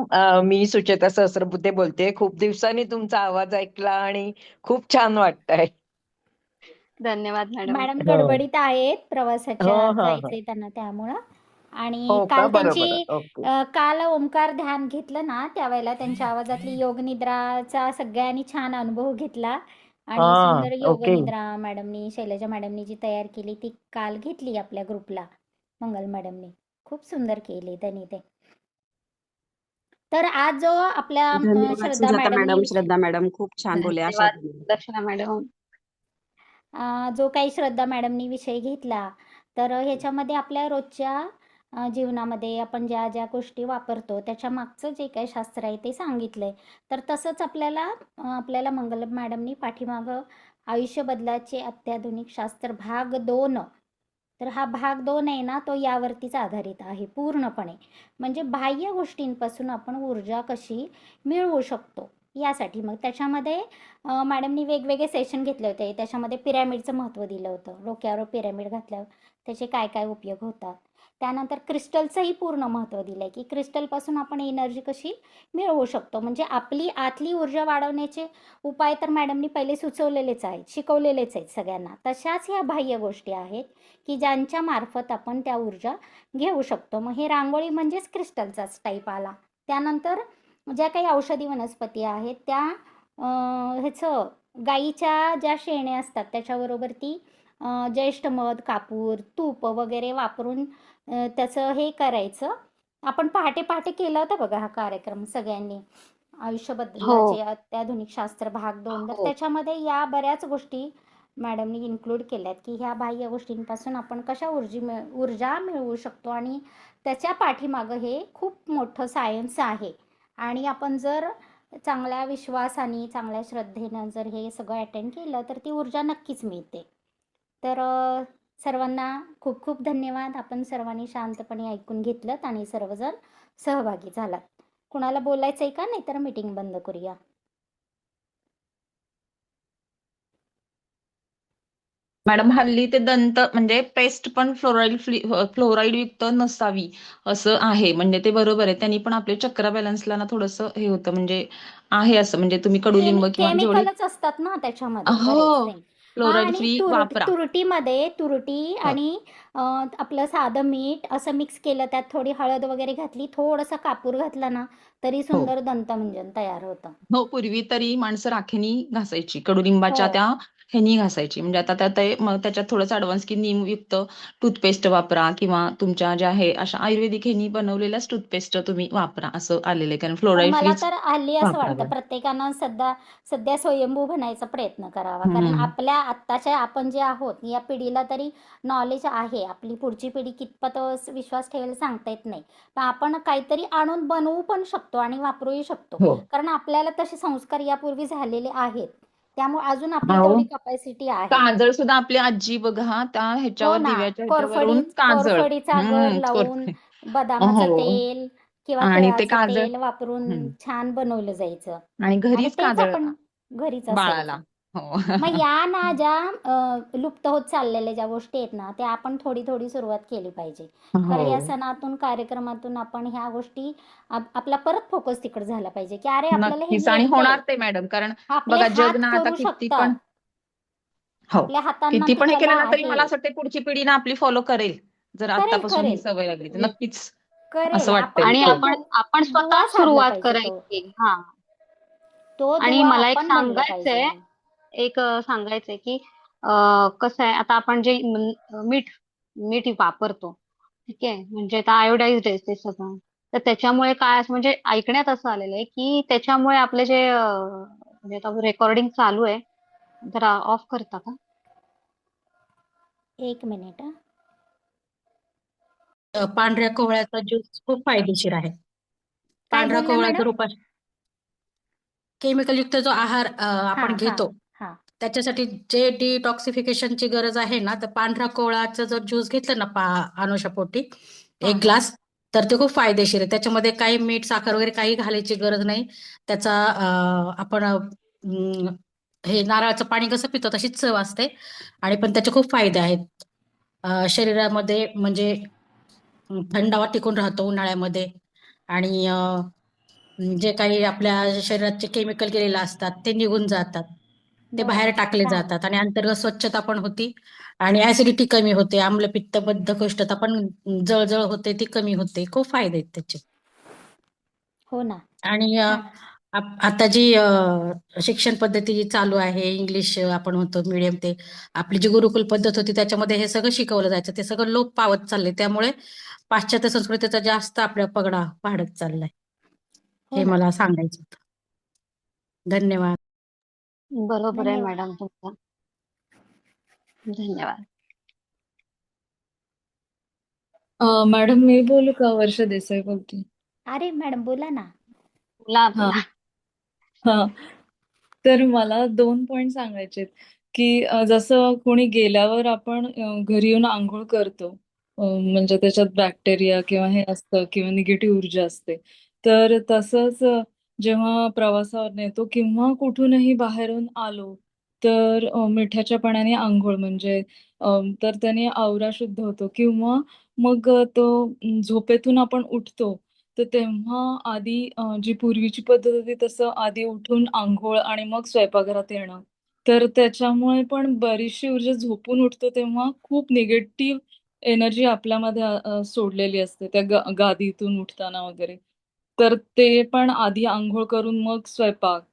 मी सुचेता सहस्रबुद्धे बोलते. खूप दिवसांनी तुमचा आवाज ऐकला आणि खूप छान वाटतंय. धन्यवाद मॅडम. मॅडम हो गडबडीत आहेत, हो प्रवासाच्या हो हो जायचंय त्यांना त्यामुळं. आणि हो का, काल बरोबर, त्यांची ओके. काल ओंकार ध्यान घेतलं ना, त्यावेळेला त्यांच्या आवाजातली योग निद्राचा सगळ्यांनी छान अनुभव घेतला. हा, आणि सुंदर योग ओके. निद्रा मॅडमनी, शैलजा मॅडमनी जी तयार केली ती काल घेतली आपल्या ग्रुपला मंगल मॅडमनी. खूप सुंदर केली त्यांनी ते. तर आज जो आपल्या धन्यवाद श्रद्धा सुजाता मॅडमनी मॅडम, श्रद्धा मॅडम, खूप छान बोलल्या. धन्यवाद श्रद्धा मॅडम. दक्षिणा मॅडम. जो काही श्रद्धा मॅडमनी विषय घेतला, तर ह्याच्यामध्ये आपल्या रोजच्या जीवनामध्ये आपण ज्या ज्या गोष्टी वापरतो त्याच्या मागचं जे काही शास्त्र आहे ते सांगितलंय. तर तसंच आपल्याला मंगल मॅडमनी पाठीमागं आयुष्य बदलाचे अत्याधुनिक शास्त्र भाग 2, तर हा भाग 2 आहे ना, तो यावरतीच आधारित आहे पूर्णपणे. म्हणजे बाह्य गोष्टींपासून आपण ऊर्जा कशी मिळवू शकतो यासाठी. मग त्याच्यामध्ये मॅडमनी वेगवेगळे सेशन घेतले होते. त्याच्यामध्ये पिरॅमिडचं महत्त्व दिलं होतं. डोक्यावर पिरॅमिड घातल्यावर त्याचे काय काय उपयोग होतात. त्यानंतर क्रिस्टलचंही पूर्ण महत्त्व दिलं आहे, की क्रिस्टलपासून आपण एनर्जी कशी मिळवू शकतो. म्हणजे आपली आतली ऊर्जा वाढवण्याचे उपाय तर मॅडमनी पहिले सुचवलेलेच आहेत, शिकवलेलेच आहेत सगळ्यांना. तशाच ह्या बाह्य गोष्टी आहेत, की ज्यांच्या मार्फत आपण त्या ऊर्जा घेऊ शकतो. मग हे रांगोळी म्हणजेच क्रिस्टलचाच टाईप आला. त्यानंतर ज्या काही औषधी वनस्पती आहेत त्या ह्याचं गाईच्या ज्या शेण्या असतात त्याच्याबरोबर ती ज्येष्ठ मध, कापूर, तूप वगैरे वापरून त्याचं हे करायचं. आपण पहाटे पहाटे केला होता बघा हा कार्यक्रम सगळ्यांनी. आयुष्य हो बदलाचे अत्याधुनिक शास्त्र भाग 2. तर हो. त्याच्यामध्ये या बऱ्याच गोष्टी मॅडमनी इन्क्लूड केल्यात, की ह्या बाह्य गोष्टींपासून आपण कशा ऊर्जा मिळवू शकतो. आणि त्याच्या पाठीमागं हे खूप मोठं सायन्स आहे. आणि आपण जर चांगल्या विश्वासाने, चांगल्या श्रद्धेनं जर हे सगळं अटेंड केलं तर ती ऊर्जा नक्कीच मिळते. तर सर्वांना खूप खूप धन्यवाद. आपण सर्वांनी शांतपणे ऐकून घेतलं आणि सर्वजण सहभागी झालात. कुणाला बोलायचं आहे का? नाही तर मीटिंग बंद करूया. मॅडम, हल्ली ते दंत म्हणजे पेस्ट पण फ्लोराईड युक्त नसावी असं आहे. म्हणजे ते बरोबर आहे. त्यांनी पण आपले चक्र बॅलन्सला ना थोडंसं हे होतं. म्हणजे आहे असं, म्हणजे तुम्ही कडुलिंब किंवा जेवढे केमिकलच असतात ना त्याच्यामध्ये हो, बरेचसे. हा, फ्लोराईड आणि फ्री वापरा. तुरटी हो आणि आपलं साधं मीठ असं मिक्स केलं, त्यात थोडी हळद वगैरे घातली, थोडंसं कापूर घातला ना, तरी हो सुंदर दंतमंजन तयार होतं. हो, पूर्वी तरी माणसं राखेनी घासायची, हो कडुलिंबाच्या त्या ह्यानी घासायची. म्हणजे आता मग त्याच्यात थोडंसं ऍडव्हान्स की नीमयुक्त टूथपेस्ट वापरा, किंवा तुमच्या ज्या आहे अशा आयुर्वेदिक ह्यानी बनवलेल्याच टूथपेस्ट तुम्ही वापरा असं आलेलं आहे. कारण पण फ्लोराईड मला फ्रीच तर हल्ली असं वाटतं वापरावं. प्रत्येकानं सध्या स्वयंभू बनायचा प्रयत्न करावा. कारण हम्म. आपल्या आत्ताच्या आपण जे आहोत या पिढीला तरी नॉलेज आहे. आपली पुढची पिढी कितपत विश्वास ठेवेल सांगता येत नाही. पण आपण काहीतरी आणून बनवू पण शकतो आणि वापरूही शकतो. हो कारण आपल्याला तसे संस्कार यापूर्वी झालेले आहेत. त्यामुळे अजून आपली अहो, तेवढी कपॅसिटी आहे. काजळ सुद्धा आपली आजी बघा त्या हो ह्याच्यावर ना, दिव्याच्या ह्याच्यावरून काजळ. कोरफडीचा गर लावून कोरफड. बदामाचं हो, तेल किंवा आणि ते तिळाचं काजळ. तेल वापरून छान बनवलं जायचं. आणि आणि घरीच तेच काजळ आपण घरीच बाळाला. असायचं. हो मग या ना ज्या लुप्त होत चाललेल्या ज्या गोष्टी आहेत ना, त्या आपण थोडी थोडी सुरुवात केली पाहिजे. खरं या हो, सणातून, कार्यक्रमातून आपण ह्या गोष्टी आपला परत फोकस तिकडे झाला पाहिजे, की अरे आपल्याला हे नक्कीच. आणि येतंय. होणार ते मॅडम, कारण आपले बघा जग हात ना आता करू किती शकतात. पण. हो, आपल्या हातांना किती ती पण हे कला केलं ना तरी आहे. मला असं वाटतं पुढची पिढी ना आपली फॉलो करेल. जर करेल, आतापासून ही करेल, सवय लागली तर नक्कीच करेल. असं वाटतंय. आपण आणि तो आपण स्वतः दुवा साधला सुरुवात पाहिजे तो. करायची. हा. तो आणि दुवा मला एक आपण बनलं पाहिजे. सांगायचंय, सांगायचंय की कसं आहे, आता आपण जे मीठ मीठ वापरतो, ठीक आहे, म्हणजे आता आयोडाइज्ड आहे ते सगळं. तर त्याच्यामुळे काय असं, म्हणजे ऐकण्यात असं आलेलं आहे की त्याच्यामुळे आपले जे म्हणजे आता रेकॉर्डिंग चालू आहे, जरा ऑफ करता का? 1 मिनिट. पांढऱ्या कोवळ्याचा ज्यूस खूप फायदेशीर आहे. काय पांढऱ्या बोलला कोवळ्याचा मॅडम? रूपात केमिकल युक्त जो आहार हा आपण हा घेतो हा त्याच्यासाठी जे डिटॉक्सिफिकेशनची गरज आहे ना, तर पांढरा कोवळाचा जर ज्यूस घेतला ना अनुषापोटी हा 1 ग्लास, तर ते खूप फायदेशीर आहे. त्याच्यामध्ये काही मीठ साखर वगैरे काही घालायची गरज नाही. त्याचा आपण हे नारळाचं पाणी कसं पितो तशीच चव असते आणि पण त्याचे खूप फायदे आहेत. शरीरामध्ये म्हणजे थंडावा टिकून राहतो उन्हाळ्यामध्ये आणि जे काही आपल्या शरीरात जे केमिकल गेलेले असतात ते निघून जातात. ते बर बाहेर टाकले छान. जातात आणि अंतर्गत स्वच्छता पण होती आणि ऍसिडिटी कमी होते. आम्लपित्त बद्धकोष्ठता पण जळजळ होते ती कमी होते. खूप फायदे आहेत त्याचे. हो ना, आणि छान. आता जी शिक्षण पद्धती चालू आहे इंग्लिश आपण म्हणतो मीडियम, ते आपली जी गुरुकुल पद्धत होती त्याच्यामध्ये हे सगळं शिकवलं जायचं, ते सगळं लोप पावत चाललंय. त्यामुळे पाश्चात्य संस्कृतीचा जास्त आपल्या पगडा वाढत चाललाय. हो हे ना, मला सांगायचं होतं. धन्यवाद. बरोबर आहे धन्यवाद. मॅडम तुमचं. धन्यवाद. मॅडम मी बोलू का? वर्षा देसाई बोलते. अरे मॅडम बोला ना. बोला हा बोला. हा तर मला 2 पॉइंट सांगायचे आहेत की जसं कोणी गेल्यावर आपण घरी येऊन आंघोळ करतो, म्हणजे त्याच्यात बॅक्टेरिया किंवा हे असतं किंवा निगेटिव्ह ऊर्जा असते. तर तसंच जेव्हा प्रवासावर येतो किंवा कुठूनही बाहेरून आलो तर मिठाच्या पाण्याने आंघोळ म्हणजे तर त्याने आवरा शुद्ध होतो किंवा मग तो झोपेतून आपण उठतो तर तेव्हा आधी जी पूर्वीची पद्धत होती तसं आधी उठून अंघोळ आणि मग स्वयंपाकघरात येणं. तर त्याच्यामुळे पण बरीचशी ऊर्जा झोपून उठतो तेव्हा खूप निगेटिव्ह एनर्जी आपल्यामध्ये सोडलेली असते त्या गादीतून उठताना वगैरे. तर ते पण आधी अंघोळ करून मग स्वयंपाक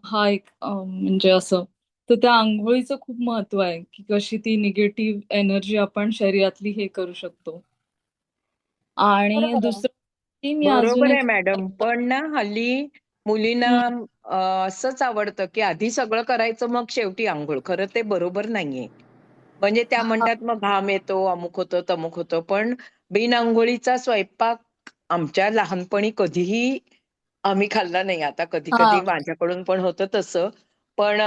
हा एक म्हणजे असं. तर त्या अंघोळीचं खूप महत्व आहे की कशी ती निगेटिव्ह एनर्जी आपण शरीरातली हे करू शकतो. आणि बरोबर आहे. दुसरं की मी अजून बरोबर आहे एक मॅडम. पण ना हल्ली मुलींना हं, असंच आवडतं की आधी सगळं करायचं मग शेवटी अंघोळ. खरं ते बरोबर नाहीये. म्हणजे त्या हां, म्हणतात मग घाम येतो, अमुक होतं, तमुक होतं. पण बिन अंघोळीचा स्वयंपाक आमच्या लहानपणी कधीही आम्ही खाल्ला नाही. आता कधी-कधी हां, माझ्याकडून पण होतं तसं. पण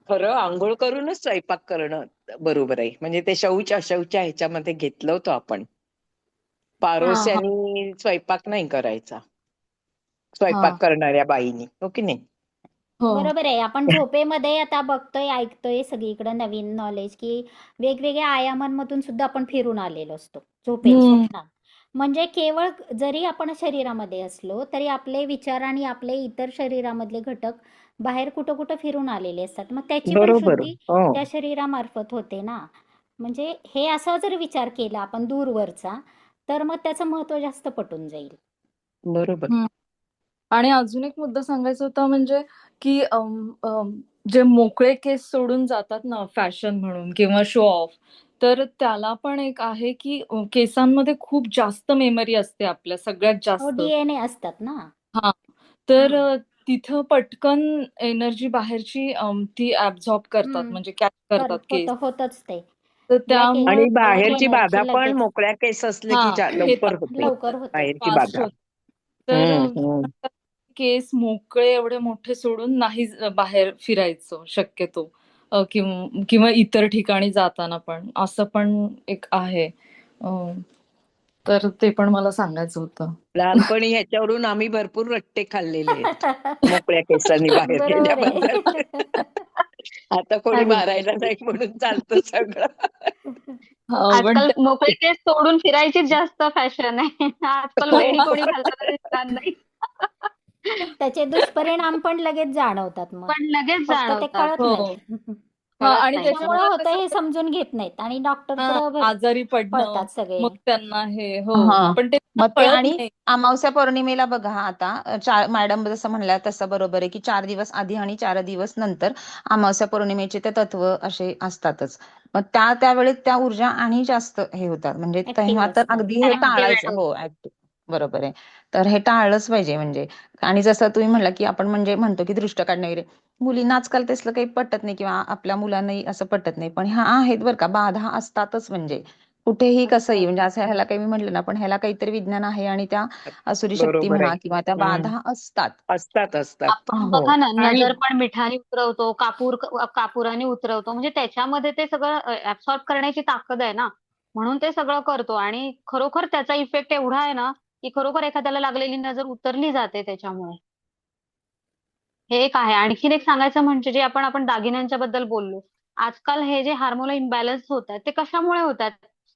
खरं अंघोळ करूनच स्वयंपाक करणं बरोबर आहे. म्हणजे ते शौच-अशौच ह्याच्यामध्ये घेतलं होतं आपण. हां, हां, पारोश्यानी स्वयंपाक नाही करायचा. हां. स्वयंपाक करणाऱ्या बाईनी. हो की नाही? हो. बरोबर आहे. आपण झोपेमध्ये आता बघतोय, ऐकतोय सगळीकडे नवीन नॉलेज की वेगवेगळ्या आयामांमधून सुद्धा आपण फिरून आलेलो असतो झोपेत, हं, स्वप्नात. म्हणजे केवळ जरी आपण शरीरामध्ये असलो तरी आपले विचार आणि आपले इतर शरीरामधले घटक बाहेर कुठं कुठं फिरून आलेले असतात. मग त्याची पण बरोबर. शुद्धी हो. त्या शरीरामार्फत होते ना. म्हणजे हे असा जर विचार केला आपण दूरवरचा तर मग त्याचं महत्त्व जास्त पटून जाईल. बरोबर. हं. आणि अजून एक मुद्दा सांगायचा होता म्हणजे की जे मोकळे केस सोडून जातात ना फॅशन म्हणून किंवा शो ऑफ, तर त्याला पण एक आहे की केसांमध्ये खूप जास्त मेमरी असते आपल्या सगळ्यात हो, जास्त. DNA असतात ना. हां. तर हं. तिथं पटकन एनर्जी बाहेरची ती ॲब्झॉर्ब करतात हं. म्हणजे कॅच करतात केस. होतच ते. तर ब्लॅक त्यामुळे आणि ब्लॅक बाहेरची बाधा एनर्जी पण लगेच मोकळ्या केस असले की हां, लवकर घेतात. होते. लवकर होते. बाहेरची फास्ट बाधा. होत. तर हं, हं. केस मोकळे एवढे मोठे सोडून नाही बाहेर फिरायचं शक्यतो. किंवा इतर ठिकाणी जाताना पण असं पण एक आहे. अ, तर ते पण मला सांगायचं होतं. लहानपणी ह्याच्यावरून आम्ही भरपूर रट्टे खाल्लेले आहेत. मोकळ्या केसांनी बाहेर बरोबर गेल्याबद्दल. आहे. आता कोणी अगदी. मारायला नाही म्हणून चालतं सगळं. पण आजकाल मोकळे केस सोडून फिरायचीच जास्त फॅशन आहे. आजकाल वेणी कोणी घालताना दिसणार नाही. त्याचे दुष्परिणाम पण लगेच जाणवतात मग. पण लगेच फक्त ते जाणवतात. कळत हो. नाहीत. हां कळत आणि नाही. कशामुळे त्याच्यामुळे होतं कसं हे समजून घेत नाहीत आणि डॉक्टर हां, पुढे आजारी पडणं, पळतात सगळे. मग त्यांना हे हो. हा पण ते त्यांना मग ते कळत आणि नाही. अमावस्या पौर्णिमेला बघा आता मॅडम जसं म्हणल्या तसं बरोबर आहे की 4 दिवस आधी आणि 4 दिवस नंतर अमावस्या पौर्णिमेचे ते तत्व असे असतातच. मग त्यावेळेस त्या ऊर्जा आणि जास्त हे होतात म्हणजे तेव्हा ऍक्टिव्ह तर असतात. अगदी हे ऍक्टिव्हेट टाळायचं. होत. हो बरोबर आहे. तर हे टाळलंच पाहिजे म्हणजे. आणि जसं तुम्ही म्हणला की आपण म्हणजे म्हणतो की दृष्ट काढणे वगैरे मुलींना आजकाल तसलं काही पटत नाही किंवा आपल्या मुलांनाही असं पटत नाही. पण ह्या आहेत बरं का बाधा असतातच म्हणजे कुठेही कसंही म्हणजे अच्छा. असं ह्याला काही मी म्हटलं ना, पण ह्याला काहीतरी विज्ञान आहे आणि त्या आसुरी शक्ती बरोबर आहे. म्हणा किंवा त्या बाधा असतात. असतात. आपण हो. बघा ना, आणि नजर पण मिठाने उतरवतो, कापुराने उतरवतो. म्हणजे त्याच्यामध्ये ते सगळं ऍब्सॉर्ब करण्याची ताकद आहे ना, म्हणून ते सगळं करतो आणि खरोखर त्याचा इफेक्ट एवढा आहे ना, की खरोखर एखाद्याला लागलेली नजर उतरली जाते त्याच्यामुळे. हे एक आहे. आणखीन एक सांगायचं म्हणजे जे आपण दागिन्यांच्या बद्दल बोललो. आजकाल हे जे हार्मोनल इम्बॅलन्स होतात, ते कशामुळे होतात?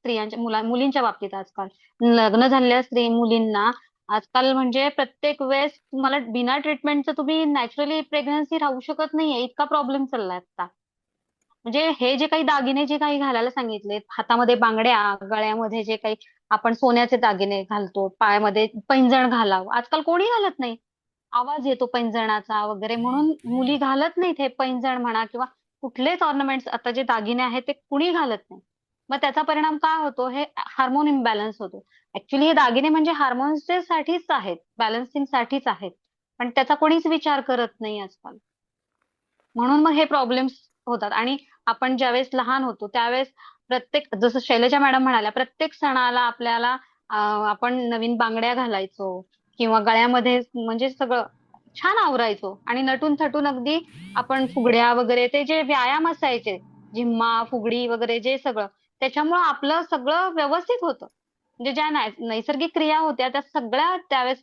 मुलींच्या बाबतीत आजकाल. लग्न झालेल्या मुलींना आजकाल म्हणजे प्रत्येक वेळेस तुम्हाला बिना ट्रीटमेंटचं तुम्ही नॅचरली प्रेग्नन्सी राहू शकत नाहीये, इतका प्रॉब्लेम चाललाय आता. म्हणजे हे जे काही दागिने जे काही घालायला सांगितलेत, हातामध्ये बांगड्या, गळ्यामध्ये जे काही आपण सोन्याचे दागिने घालतो, पायामध्ये पैंजण घालावं. आजकाल कोणी घालत नाही. आवाज येतो पैंजणाचा वगैरे म्हणून मुली घालत नाहीत हे पैंजण म्हणा किंवा कुठलेच ऑर्नामेंट्स आता जे दागिने आहेत ते कुणी घालत नाही. मग त्याचा परिणाम काय होतो? हे हार्मोन इम्बॅलन्स होतो. ऍक्च्युली हे दागिने म्हणजे हार्मोन्सचे साठीच आहेत, बॅलन्सिंग साठीच आहेत. पण त्याचा कोणीच विचार करत नाही आजकाल. म्हणून मग हे प्रॉब्लेम्स होतात आणि आपण ज्यावेळेस लहान होतो त्यावेळेस प्रत्येक जसं शैलजा मॅडम म्हणाल्या प्रत्येक सणाला आपल्याला आपण नवीन बांगड्या घालायचो किंवा गळ्यामध्ये म्हणजे सगळं छान आवरायचो आणि नटून थटून अगदी आपण फुगड्या वगैरे ते जे व्यायाम असायचे झिम्मा, फुगडी वगैरे जे सगळं त्याच्यामुळं आपलं सगळं व्यवस्थित होतं. म्हणजे ज्या नैसर्गिक क्रिया होत्या त्या सगळ्या त्यावेळेस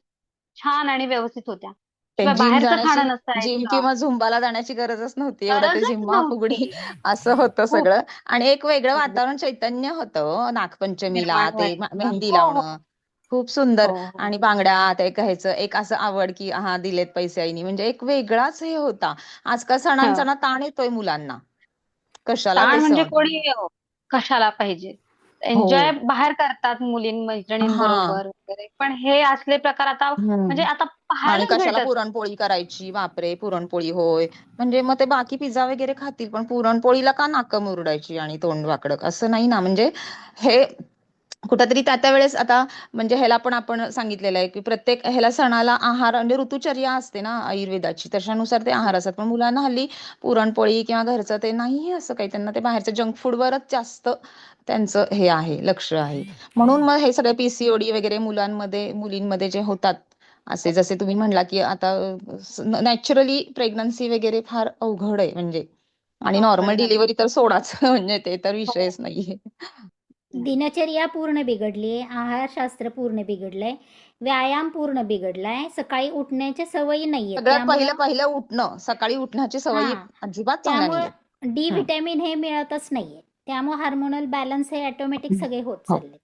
छान आणि व्यवस्थित होत्या. ते शिवाय जिम बाहेरचं जाण्याची खाणं जिम नसायचं. किंवा झुंबाला जाण्याची गरजच नव्हती. एवढं ते गरजच झिम्मा, फुगडी नव्हती. असं होतं हो. सगळं. आणि एक वेगळं वातावरण चैतन्य होतं नागपंचमीला निर्माण ते व्हायचं. मेहंदी हो, हो. लावणं. खूप सुंदर. हो, हो. आणि बांगड्या ते घ्यायचं एक असं आवड की हा दिलेत पैसे आईनी म्हणजे एक वेगळाच हे होता. आजकाल सणांचा हं. ना ताण येतोय मुलांना. कशाला ताण ते म्हणजे सण? कोणी कशाला पाहिजे. हो. एन्जॉय बाहेर करतात हा. मैत्रिणींबरोबर वगैरे. पण हे असले प्रकार आता म्हणजे हम्म. आता आणि पाहायलाच कशाला भेटत नाही. पुरणपोळी करायची बापरे पुरणपोळी होय म्हणजे मग ते बाकी पिझ्झा वगैरे खातील पण पुरणपोळीला का नाकं मुरडायची आणि तोंड वाकडं असं नाही ना म्हणजे हे कुठंतरी त्या वेळेस आता म्हणजे ह्याला पण आपण सांगितलेलं आहे की प्रत्येक ह्याला सणाला आहार म्हणजे ऋतुचर्या असते ना आयुर्वेदाची त्याच्यानुसार ते आहार असतात पण मुलांना हल्ली पुरणपोळी किंवा घरचं ते नाही असं काही त्यांना ते बाहेरचं जंक फूडवरच जास्त त्यांचं हे आहे लक्ष आहे म्हणून मग हे सगळे पीसीओडी वगैरे मुलींमध्ये जे होतात असे जसे तुम्ही म्हणला की आता नॅचरली प्रेग्नन्सी वगैरे फार अवघड आहे म्हणजे आणि अवघड नॉर्मल झालं. डिलिव्हरी तर सोडाच म्हणजे ते तर हो. विषयच नाहीये. दिनचर्या पूर्ण बिघडली, आहारशास्त्र पूर्ण बिघडलंय, व्यायाम पूर्ण बिघडलाय, सकाळी उठण्याच्या सवयी नाहीयेत. सगळ्यात पहिलं त्यामुळं पहिलं उठणं सकाळी उठण्याची सवयी हां, अजिबात चांगल्या नाहीयेत. त्यामुळं डी हम्म. व्हिटॅमिन हे मिळतच नाहीये. त्यामुळे हार्मोनल बॅलन्स हे ऑटोमॅटिक सगळे होत हो चालले.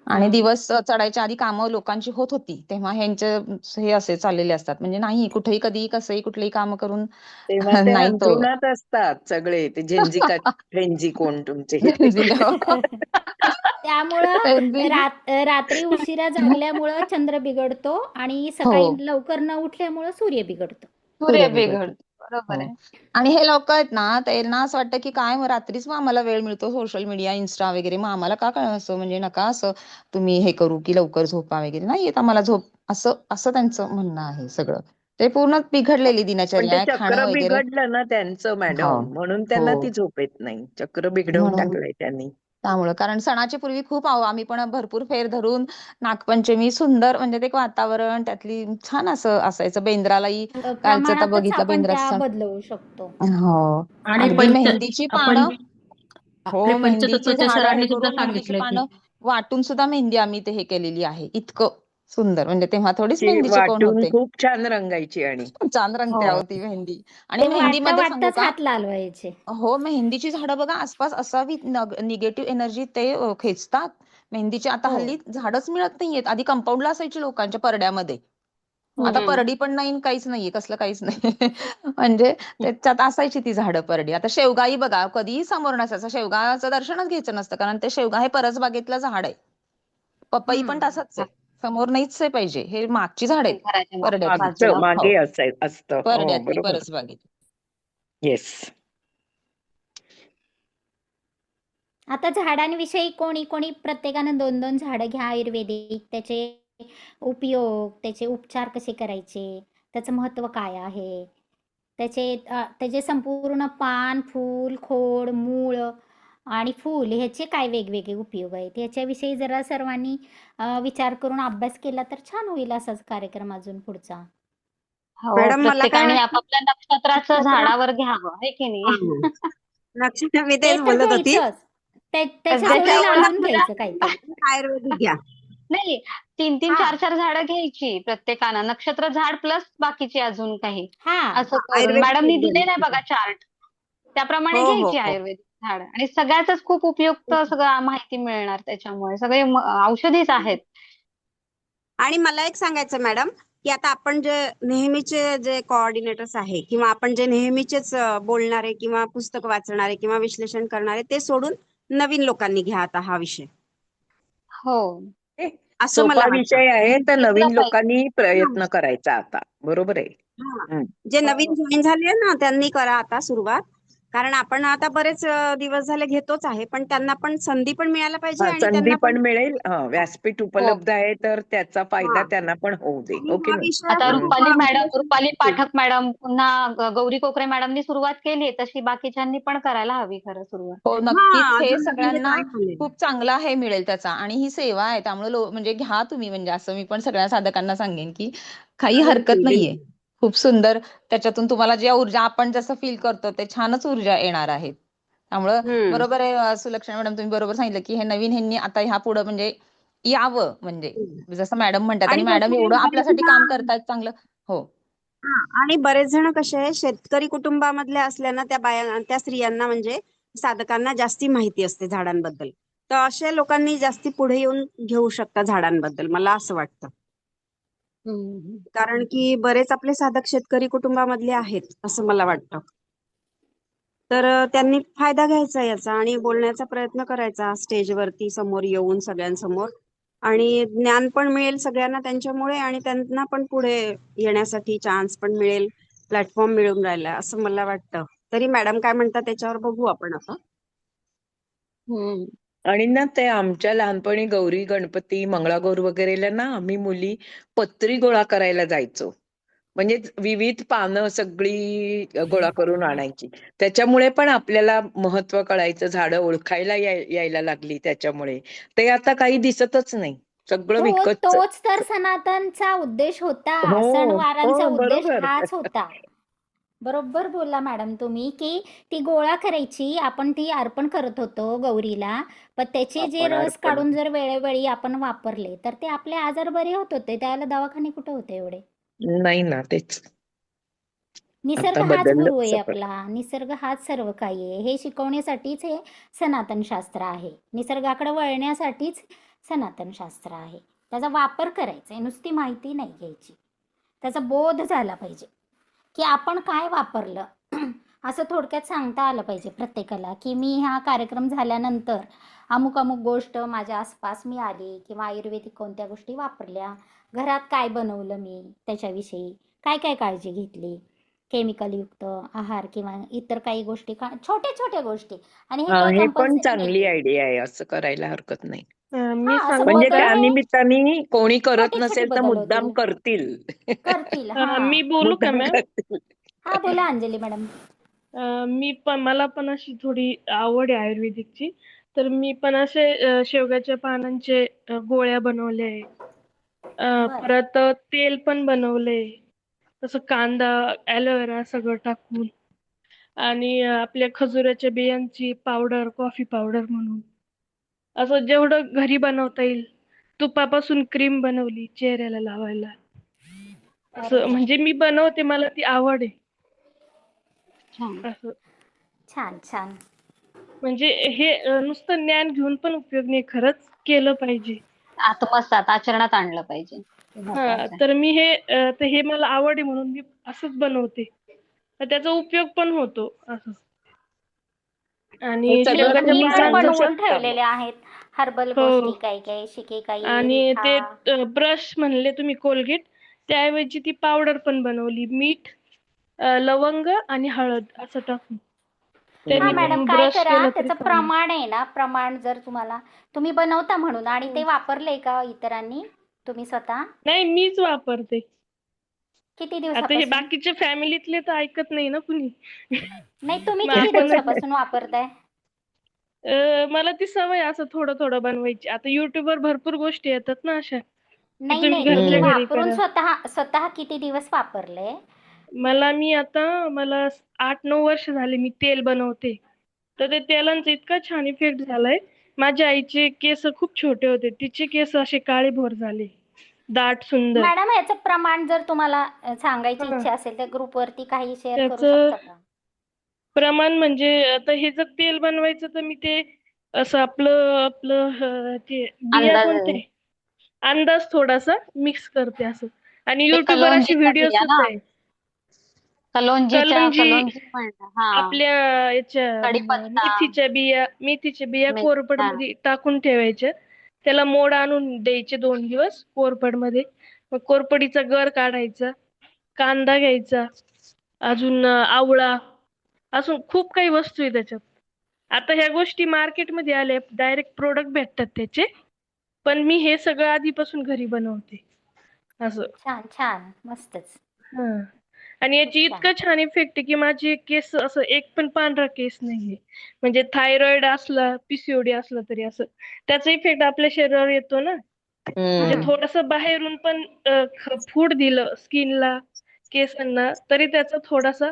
आणि हं. दिवस चढायच्या आधी कामं लोकांची होत होती तेव्हा ह्यांचे हे असे चाललेले असतात म्हणजे नाही कुठेही कधीही कसंही कुठलीही कामं करून तेव्हा ते नाही तो अंथरुणात असतात सगळे ते झेंजी कोण तुमचे त्यामुळं हो. रात्री उशिरा जागल्यामुळं चंद्र बिघडतो आणि हो सकाळी लवकर न उठल्यामुळं सूर्य बिघडतो. सूर्य सूर्य बिघडतो. बिघडतो. बरोबर हो आहे. आणि हे लोक आहेत ना त्यांना असं वाटतं की काय मग रात्रीच मग आम्हाला वेळ मिळतो सोशल मीडिया इन्स्टा वगैरे मग आम्हाला का काय असं म्हणजे नका असं तुम्ही हे करू की लवकर झोपा वगैरे नाही येत आम्हाला झोप असं असं त्यांचं म्हणणं आहे सगळं ते पूर्ण बिघडलेली पण दिनचर्या ते आहे चक्र खाणं वगैरे. बिघडलं ना त्यांचं हो मॅडम म्हणून त्यांना हो ती झोप येत नाही चक्र बिघडवून म्हणून टाकलंय त्यांनी. त्यामुळं कारण सणाच्या पूर्वी खूप आम्ही पण भरपूर फेर धरून नागपंचमी सुंदर म्हणजे ते एक वातावरण त्यातली छान असं असायचं बेंद्रालाही कालचं तर प्रमाणातच बघितलं आपण बेंद्राचं त्या सण. बदलवू शकतो. हो आणि अगदी मेहंदीची आपण पानं आपले हो मेहंदीची पंचतत्वाच्या झाडं हे सरांनी सुद्धा करून मेहंदीची सांगितलंय की पानं वाटून सुद्धा मेहंदी आम्ही ते हे केलेली आहे इतकं सुंदर म्हणजे तेव्हा थोडीच ती मेहंदीचे कोण वाटून होते खूप छान रंगायची आणि चांद हो. रंगते होती मेहंदी आणि ते वाटता मेहंदीमध्ये सांगू वाटताच का हात लाल व्हायचे. हो मेहंदीची झाडं बघा आसपास असावी निगेटिव्ह एनर्जी ते खेचतात मेहंदीची आता हो हल्ली झाडच मिळत नाहीयेत आधी कंपाऊंडला असायची लोकांच्या परड्यामध्ये आता हं. परडी पण नाही काहीच नाहीये कसलं काहीच नाही म्हणजे त्याच्यात असायची ती झाडं परडी आता शेवगाई बघा कधीही समोर नसायचं शेवगाचं दर्शनच घ्यायचं नसतं कारण ते शेवगा हे परसबागेतलं झाड आहे पपई पण हम्म. तसंच आहे समोर नाहीच आहे पाहिजे हे मागची झाड आहेत घराच्या परड्यातली बाजूला. मागचं हो मागे असतं हो परड्यातली बरोबर परसबागेत येस. आता झाडांविषयी कोणी कोणी प्रत्येकानं 2-2 झाडं घ्या आयुर्वेदिक, त्याचे उपयोग, त्याचे उपचार कसे करायचे, त्याचं महत्त्व काय आहे, त्याचे संपूर्ण पान, फूल, खोड, मूळ आणि फूल ह्याचे काय वेगवेगळे उपयोग आहेत याच्याविषयी जरा सर्वांनी विचार करून अभ्यास केला तर छान होईल असाच कार्यक्रम अजून पुढचा. हो, मॅडम मला काय प्रत्येकाने वाटतं, आपापल्या नक्षत्राचं नक्षत्र झाडावर घ्यावं, है की नाही? हा. नक्षत्र मी ते तेच तर बोलत होती. घ्यायचंच. त्याच्या ज्याच्या जोडीला एवढा अजून घ्यायचं काहीतरी. आयुर्वेदिक घ्या. नाही, 3-3, हा 4-4 झाडं घ्यायची प्रत्येकानं. नक्षत्र झाड प्लस बाकीची अजून काही. हा असं करून आयुर्वेदिक मॅडमनी एक दिले नाही दोन. बघा चार्ट. त्याप्रमाणे हो हो घ्यायची हो. आयुर्वेदिक झाड आणि सगळ्याच खूप उपयुक्त सगळं माहिती मिळणार त्याच्यामुळे. सगळे औषधीच आहेत. आणि मला एक सांगायचं मॅडम, की आता आपण जे नेहमीचे जे कोऑर्डिनेटर्स आहे किंवा आपण जे नेहमीचेच बोलणारे किंवा पुस्तक वाचणारे किंवा विश्लेषण करणारे ते सोडून नवीन लोकांनी घ्या आता हा विषय, हो. असं सोपा मला वाटतं. विषय आहे तर शिकलं नवीन पाहिजे. लोकांनी प्रयत्न करायचा आता. बरोबर आहे. हा. हम्म. जे हो. नवीन जॉईन झाले ना त्यांनी करा आता सुरुवात, कारण आपण आता बरेच दिवस झाले घेतोच आहे, पण त्यांना पण संधी पण मिळायला पाहिजे हा, आणि संधी त्यांना पण पण मिळेल. व्यासपीठ हो. उपलब्ध आहे तर त्याचा फायदा हा. त्यांना पण होऊ दे. आणि ओके हा नाही. विषय आता खूप रुपाली विश्लेषण. पाठक मॅडम, पुन्हा गौरी कोकरे मॅडमनी सुरुवात केली, तशी बाकीच्यांनी पण करायला हवी खरं सुरुवात. हो, हा नक्कीच. हे अजून म्हणजे सगळ्यांना काय झालंय. खूप चांगला हे मिळेल त्याचा आणि ही सेवा आहे. त्यामुळे म्हणजे घ्या तुम्ही, म्हणजे असं मी पण सगळ्या साधकांना सांगेन, की काही हरकत बिलकुल नाहीये. बिलकुल. खूप सुंदर त्याच्यातून तुम्हाला ज्या ऊर्जा आपण जसं फील करतो ते छानच ऊर्जा येणार आहेत. त्यामुळं हम्म. बरोबर आहे सुलक्षणा मॅडम, तुम्ही बरोबर सांगितलं, की हे नवीन ह्यांनी आता ह्या पुढे म्हणजे यावं, म्हणजे जसं मॅडम म्हणतात आणि आणि मॅडम कसं आहे एवढं बरेच आपल्यासाठी काम करतायत चांगलं. हो. हा, आणि बरेच जण कसे आहे शेतकरी कुटुंबामधल्या असल्यानं त्या त्या स्त्रियांना म्हणजे साधकांना जास्ती माहिती असते झाडांबद्दल, तर अशा लोकांनी जास्ती पुढे येऊन घेऊ शकता झाडांबद्दल, मला असं वाटतं. हम्म. कारण की बरेच आपले साधक शेतकरी कुटुंबामधले आहेत असं मला वाटतं. तर त्यांनी फायदा घ्यायचा याचा आणि बोलण्याचा प्रयत्न करायचा स्टेजवरती समोर येऊन सगळ्यांसमोर, आणि ज्ञान पण मिळेल सगळ्यांना त्यांच्यामुळे आणि त्यांना पण पुढे येण्यासाठी चान्स पण मिळेल, प्लॅटफॉर्म मिळून राहिला असं मला वाटतं. तरी मॅडम काय म्हणतात त्याच्यावर बघू आपण आता. हम्म. आणि ना ते आमच्या लहानपणी गौरी गणपती मंगळागौर वगैरेला ना आम्ही मुली पत्री गोळा करायला जायचो. म्हणजे विविध पानं सगळी गोळा करून आणायची. त्याच्यामुळे पण आपल्याला महत्व कळायचं, झाडं ओळखायला यायला लागली त्याच्यामुळे. ते आता काही दिसतच नाही. सगळं विकतच. तोच तर सनातनचा उद्देश होता. हो सणवारांचा हो उद्देश बरोबर. हाच होता. बरोबर बोलला मॅडम तुम्ही, की ती गोळा करायची, आपण ती अर्पण करत होतो गौरीला, पण त्याचे जे आपण रस अर्पण. काढून जर वेळोवेळी आपण वापरले तर ते आपले आजार बरे होत होते. त्याला दवाखाने कुठे होते एवढे. नाही ना, तेच. निसर्ग आता हाच बदललं गुरु आहे सगळं. आपला, निसर्ग हाच सर्व काही आहे, हे शिकवण्यासाठीच हे सनातन शास्त्र आहे. निसर्गाकडे वळण्यासाठीच सनातन शास्त्र आहे. त्याचा वापर करायचा आहे, नुसती माहिती नाही घ्यायची. त्याचा बोध झाला पाहिजे, की आपण काय वापरलं. असं थोडक्यात सांगता आलं पाहिजे प्रत्येकाला, की मी हा कार्यक्रम झाल्यानंतर अमुक अमुक गोष्ट माझ्या आसपास मी आली किंवा आयुर्वेदिक कोणत्या गोष्टी वापरल्या, घरात काय बनवलं मी त्याच्याविषयी, काय काय काळजी घेतली, केमिकलयुक्त आहार किंवा इतर काही गोष्टी, छोट्या छोट्या गोष्टी. आणि हे काही हे पण कंपल्सरी चांगली नाहीये. आयडिया आहे, असं करायला हरकत नाही. मी असं सांगू म्हणजे का? बदल त्या हे निमित्ताने कोणी करत छोटे छोटे नसेल तर बदल मुद्दाम होतील. करतील. करतील. हा, मी बोलू का मुद्दाम मॅम? करतील. हा बोला अंजली मॅडम. मला पण अशी थोडी आवड आहे आयुर्वेदिकची, तर मी पण असे शेवग्याच्या पानांचे गोळ्या बनवल्या आहे. बर. परत तेल पण बनवलंय, तसं कांदा, ॲलोवेरा सगळं टाकून, आणि आपल्या खजुराच्या बियांची पावडर, कॉफी पावडर म्हणून, असं जेवढं घरी बनवता येईल. तुपापासून क्रीम बनवली चेहऱ्याला लावायला. अरे असं वा, म्हणजे मी बनवते, मला ती आवड आहे. छान. असं छान छान. म्हणजे हे नुसतं ज्ञान घेऊन पण उपयोग नाही, खरंच केलं पाहिजे. आत्मसात आचरणात आणलं पाहिजे, हे हा, महत्वाचं आहे. तर मी हे मला आवड आहे म्हणून मी असंच बनवते, तर त्याचा उपयोग पण होतो असं. हे आणि मी सगळं शेवगाच्या मी तुम्ही पण सांगू पानांचं, बनवून शकता मग. ठेवलेले आहेत हर्बल हो, गोष्टी, काही काही शिके, काही आणि रिठा. ते ब्रश म्हणले तुम्ही कोलगेट, त्याऐवजी ती पावडर पण बनवली, मीठ, लवंग आणि हळद असं टाकून हा त्यांनी मॅडम, पण काय ब्रश करा, केला तरी त्याचं चालेल. प्रमाण आहे ना, प्रमाण जर तुम्ही बनवता म्हणून आणि ते हो. वापरले का इतरांनी, तुम्ही स्वतः नाही, मीच वापरते. किती आता हे दिवसापासून? बाकीचे फॅमिलीतले तर ऐकत नाही ना कुणी. नाही, तुम्ही मग किती आपण दिवसापासून वापरताय? मला ती सवय असं थोडं थोडं बनवायची. आता युट्यूबवर भरपूर गोष्टी येतात ना अशा, की नाही तुम्ही नाही, तुम्ही घरच्या हम्म. घरी वापरून करा. स्वतः स्वतः किती दिवस वापरले? मला 8-9 वर्ष झाले मी तेल बनवते. तर ते तेलांचा इतका छान इफेक्ट झालाय. माझ्या आईचे केस खूप छोटे होते. तिचे केस असे काळेभोर झाले. दाट सुंदर. मॅडम, ह्याचं प्रमाण जर तुम्हाला सांगायची हां. इच्छा असेल तर ग्रुपवरती काही शेअर करू त्याचं शकता का? प्रमाण म्हणजे आता हे जर तेल बनवायचं तर मी ते असं आपलं आपलं ते बिया अंदाज कोणते? अंदाज थोडासा मिक्स करते असं. आणि ते युट्यूबवर असे कलोंजीचा व्हिडिओ बिया ना, सुद्धा आहे. कलोंजीच्या कलंजी कलोंजी म्हणतात हा. आपल्या याच्या कढीपत्ता, मेथीच्या बिया मेथ्या. कोरफडमध्ये टाकून ठेवायच्या. त्याला मोड आणून द्यायचे 2 दिवस कोरफडमध्ये. मग कोरफडीचा गर काढायचा. कांदा घ्यायचा. अजून आवळा. अजून खूप काही वस्तू आहे त्याच्यात. आता ह्या गोष्टी मार्केटमध्ये आल्या, डायरेक्ट प्रोडक्ट भेटतात त्याचे. पण मी हे सगळं आधीपासून घरी बनवते असं. छान छान, मस्तच. हां. आणि खूप याची छान. इतकं छान इफेक्ट आहे की माझे केस असं एक पण पांढरा केस नाहीये. म्हणजे थायरॉइड असला, पीसीओडी असला तरी असं त्याचा इफेक्ट आपल्या शरीरावर येतो ना. म्हणजे हम्म. थोडंसं बाहेरून पण फूड दिलं स्किनला, केसांना, तरी त्याचा थोडासा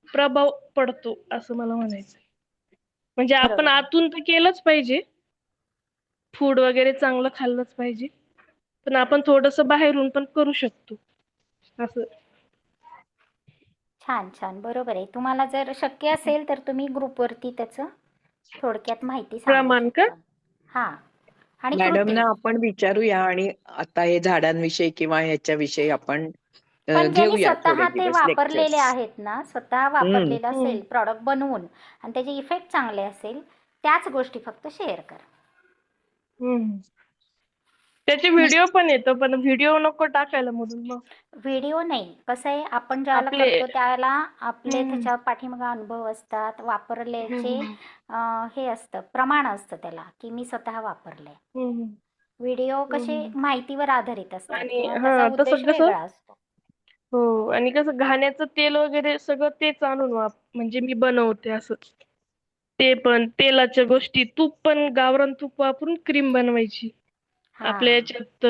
प्रभाव पडतो असं मला म्हणायचं. म्हणजे आपण बरोबर आहे. आतून तर केलंच पाहिजे. फूड वगैरे चांगलं खाल्लंच पाहिजे. पण आपण थोडंसं बाहेरून पण करू शकतो असं. छान छान, बरोबर आहे. तुम्हाला जर शक्य असेल तर तुम्ही ग्रुपवरती त्याचं थोडक्यात माहिती सांगू प्रमाण का? शकता. हां. आणि मॅडमना कृती. आपण विचारूया आणि आता हे झाडांविषयी किंवा ह्याच्याविषयी आपण पण ज्यांनी घेऊया थोडे स्वतः ते दिवस वापरलेले लेक्चर्स. आहेत ना, स्वतः हम्म. वापरलेलं हम्म. असेल प्रॉडक्ट बनवून आणि त्याचे इफेक्ट चांगले असेल, त्याच गोष्टी फक्त शेअर करा. हम्म. त्याचे व्हिडिओ पण येतो, पण व्हिडिओ नको टाकायला म्हणून मग व्हिडिओ नाही, कसं आहे, आपण ज्याला आपले करतो त्याला आपले हम्म. त्याच्या पाठीमागे अनुभव असतात, वापरल्याचे हम्म. हे असतं, प्रमाण असतं त्याला, की मी स्वतः वापरलंय. हम्म. व्हिडिओ कसे हम्म. माहितीवर आधारित असतात आणि किंवा त्याचा तसं उद्देश कसं वेगळा असतो. हो, आणि कसं घाण्याचं तेल वगैरे सगळं तेच आणून म्हणजे मी बनवते असं. ते पण तेलाच्या गोष्टी, तूप पण गावरान तूप वापरून क्रीम बनवायची. आपल्या हां, याच्यात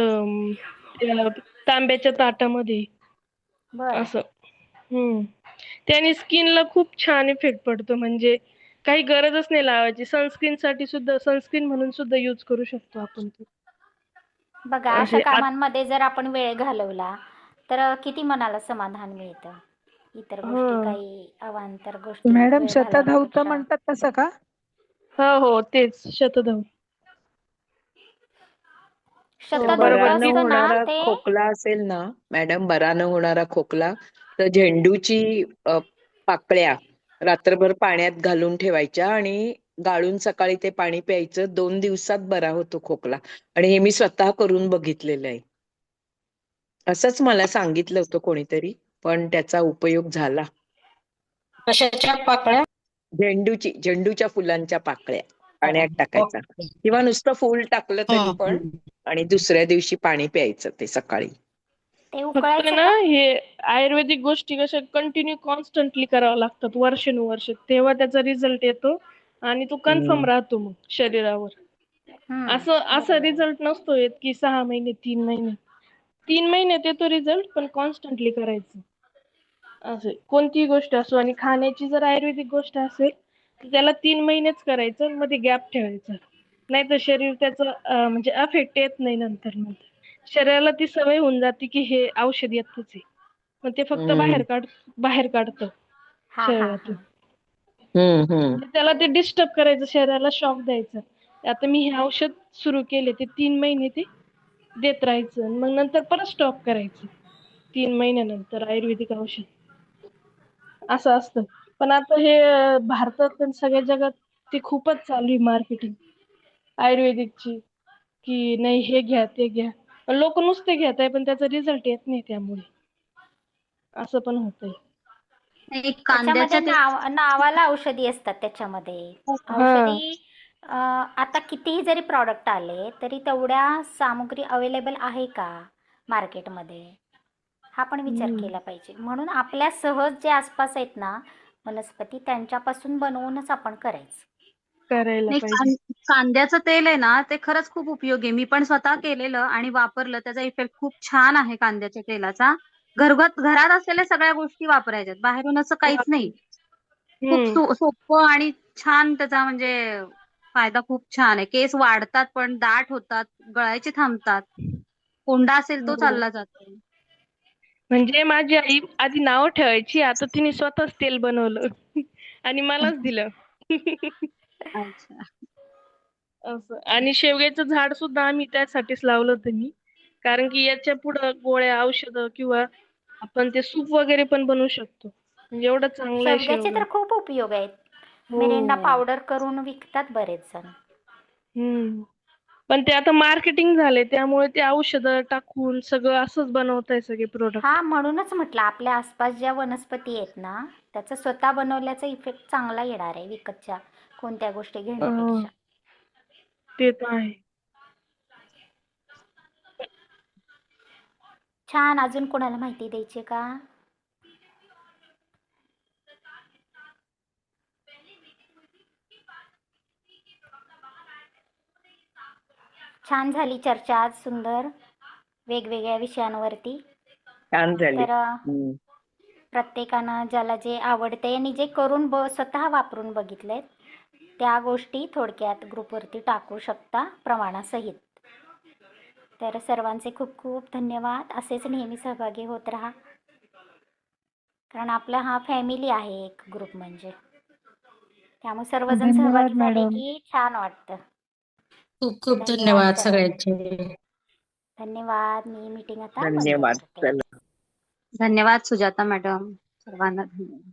त्या तांब्याच्या ताटामध्ये बरं. असं. त्याने स्किनला खूप छान इफेक्ट पडतो. म्हणजे काही गरजच नाही लावायची. सनस्क्रीन म्हणून सुद्धा यूज करू शकतो आपण ते. बघा, अशा असे कामांमध्ये जर आपण वेळ घालवला तर किती मनाला समाधान मिळतं. इतर गोष्टी हां. काही अवांतर गोष्टीत मॅडम वेळ शतधौत घालवण्यापेक्षा. म्हणतात तसं का? हो, तेच शतधव. तर शतधौत बरोबर बरा न ती असतं ना होणारा ते. खोकला असेल ना मॅडम, बरा न होणारा खोकला, तर झेंडूची पाकळ्या रात्रभर पाण्यात घालून ठेवायच्या आणि गाळून सकाळी ते पाणी प्यायचं. 2 दिवसात बरा होतो खोकला. आणि हे मी स्वतः करून बघितलेलं आहे. असंच मला सांगितलं होतं कोणीतरी, पण त्याचा उपयोग झाला. कशाच्या पाकळ्या? झेंडूच्या फुलांच्या पाकळ्या हो. पाण्यात टाकायचा ओके. किंवा नुसतं फूल टाकलं तरी पण, हम्म. आणि दुसऱ्या दिवशी पाणी प्यायचं ते सकाळी. ते फक्त उकळायचं ना का? हे आयुर्वेदिक गोष्टी कशा कंटिन्यू कॉन्स्टंटली कराव्या लागतात वर्षानुवर्ष, तेव्हा त्याचा रिझल्ट येतो आणि तो कन्फर्म हम्म. राहतो मग शरीरावर. असा बरोबर आहे. रिझल्ट नसतो येत की 6 महिने 3 महिने. 3 महिन्यात येतो रिझल्ट, पण कॉन्स्टंटली करायचं. असे कोणतीही गोष्ट असो. आणि खाण्याची जर आयुर्वेदिक गोष्ट असेल तर त्याला 3 महिनेच करायचं, मध्ये गॅप ठेवायचा. नाही तर शरीर त्याचं म्हणजे अफेक्ट येत नाही नंतर. शरीराला ती सवय होऊन जाते की हे औषध येतच आहे. मग ते फक्त हम्म. बाहेर काढतं हा हा शरीरातून. हा. हम्म. म्हणजे त्याला ते डिस्टर्ब करायचं, शरीराला शॉक द्यायचं. आता मी हे औषध सुरू केले, ते 3 महिने ते देत राहायचं, मग नंतर परत स्टॉप करायचं 3 महिन्यानंतर आयुर्वेदिक औषध. असं असतं. पण आता हे भारतात आणि सगळ्या जगात ते खूपच चालू आहे मार्केटिंग आयुर्वेदिकची, की नाही हे घ्या ते घ्या. लोक नुसते घेत आहे, पण त्याचा रिझल्ट येत नाही त्यामुळे. असं पण होतंय. एक त्याच्यामध्ये कांद्याच्या नावाला औषधी असतात त्याच्यामध्ये. हा. औषधी आता कितीही जरी प्रॉडक्ट आले तरी तेवढ्या सामुग्री अवेलेबल आहे का मार्केटमध्ये, हा पण विचार हम्म. केला पाहिजे. म्हणून आपल्या सहज जे आसपास आहेत ना वनस्पती, त्यांच्यापासून बनवूनच आपण करायचं. करायला नाही, पाहिजे. कांद्याचं तेल आहे ना ते खरंच खूप उपयोगी आहे. मी पण स्वतः केलेलं आणि वापरलं. त्याचा इफेक्ट खूप छान आहे कांद्याच्या तेलाचा. घरात असलेल्या सगळ्या गोष्टी वापरायच्यात, बाहेरून असं काहीच नाही. खूप हम्म. सोपं आणि छान त्याचा म्हणजे फायदा खूप छान आहे. केस वाढतात पण दाट होतात, गळायचे थांबतात, कोंडा असेल तो हो. चालला जातो. म्हणजे माझी आई आधी नाव ठेवायची, आता तिने स्वतःच तेल बनवलं आणि मलाच दिलं. अच्छा. असं. आणि शेवग्याचं झाड सुद्धा आम्ही त्यासाठीच लावलं होतं मी. कारण की याच्या पुढं गोळ्या, औषधं किंवा आपण ते सूप वगैरे पण बनवू शकतो. म्हणजे एवढं चांगलं आहे शेवग्याचे शेवगा. तर खूप उपयोग आहेत. मिरिंडा हो. पावडर करून विकतात बरेच जण. हम्म. पण ते आता मार्केटिंग झाले त्यामुळे ते औषधं टाकून सगळं असंच बनवताय सगळे प्रोडक्ट. हा, म्हणूनच म्हटलं आपल्या आसपास ज्या वनस्पती आहेत ना, त्याचा स्वतः बनवल्याचा इफेक्ट चांगला येणार आहे विकतच्या कोणत्या गोष्टी घेण्यापेक्षा. ते तर आहे. छान. अजून कोणाला माहिती द्यायची का? छान झाली चर्चा आज, सुंदर वेगवेगळ्या विषयांवरती. छान झाली. तर प्रत्येकानं ज्याला जे आवडते आणि जे करून स्वतः वापरून बघितलेत त्या गोष्टी थोडक्यात ग्रुपवरती टाकू शकता प्रमाणासहित. तर सर्वांचे खूप खूप धन्यवाद. असेच नेहमी सहभागी होत राहा, कारण आपला हा फॅमिली आहे एक ग्रुप म्हणजे. त्यामुळे सर्वजण धन्यवाद सहभागी झाले मॅडम. की छान वाटतं. खूप खूप धन्यवाद धन्यवाद सर्वांचे. सगळ्यांचे. धन्यवाद. मी मीटिंग आता बंद धन्यवाद. करते. धन्यवाद सुजाता मॅडम. सर्वांना धन्यवाद.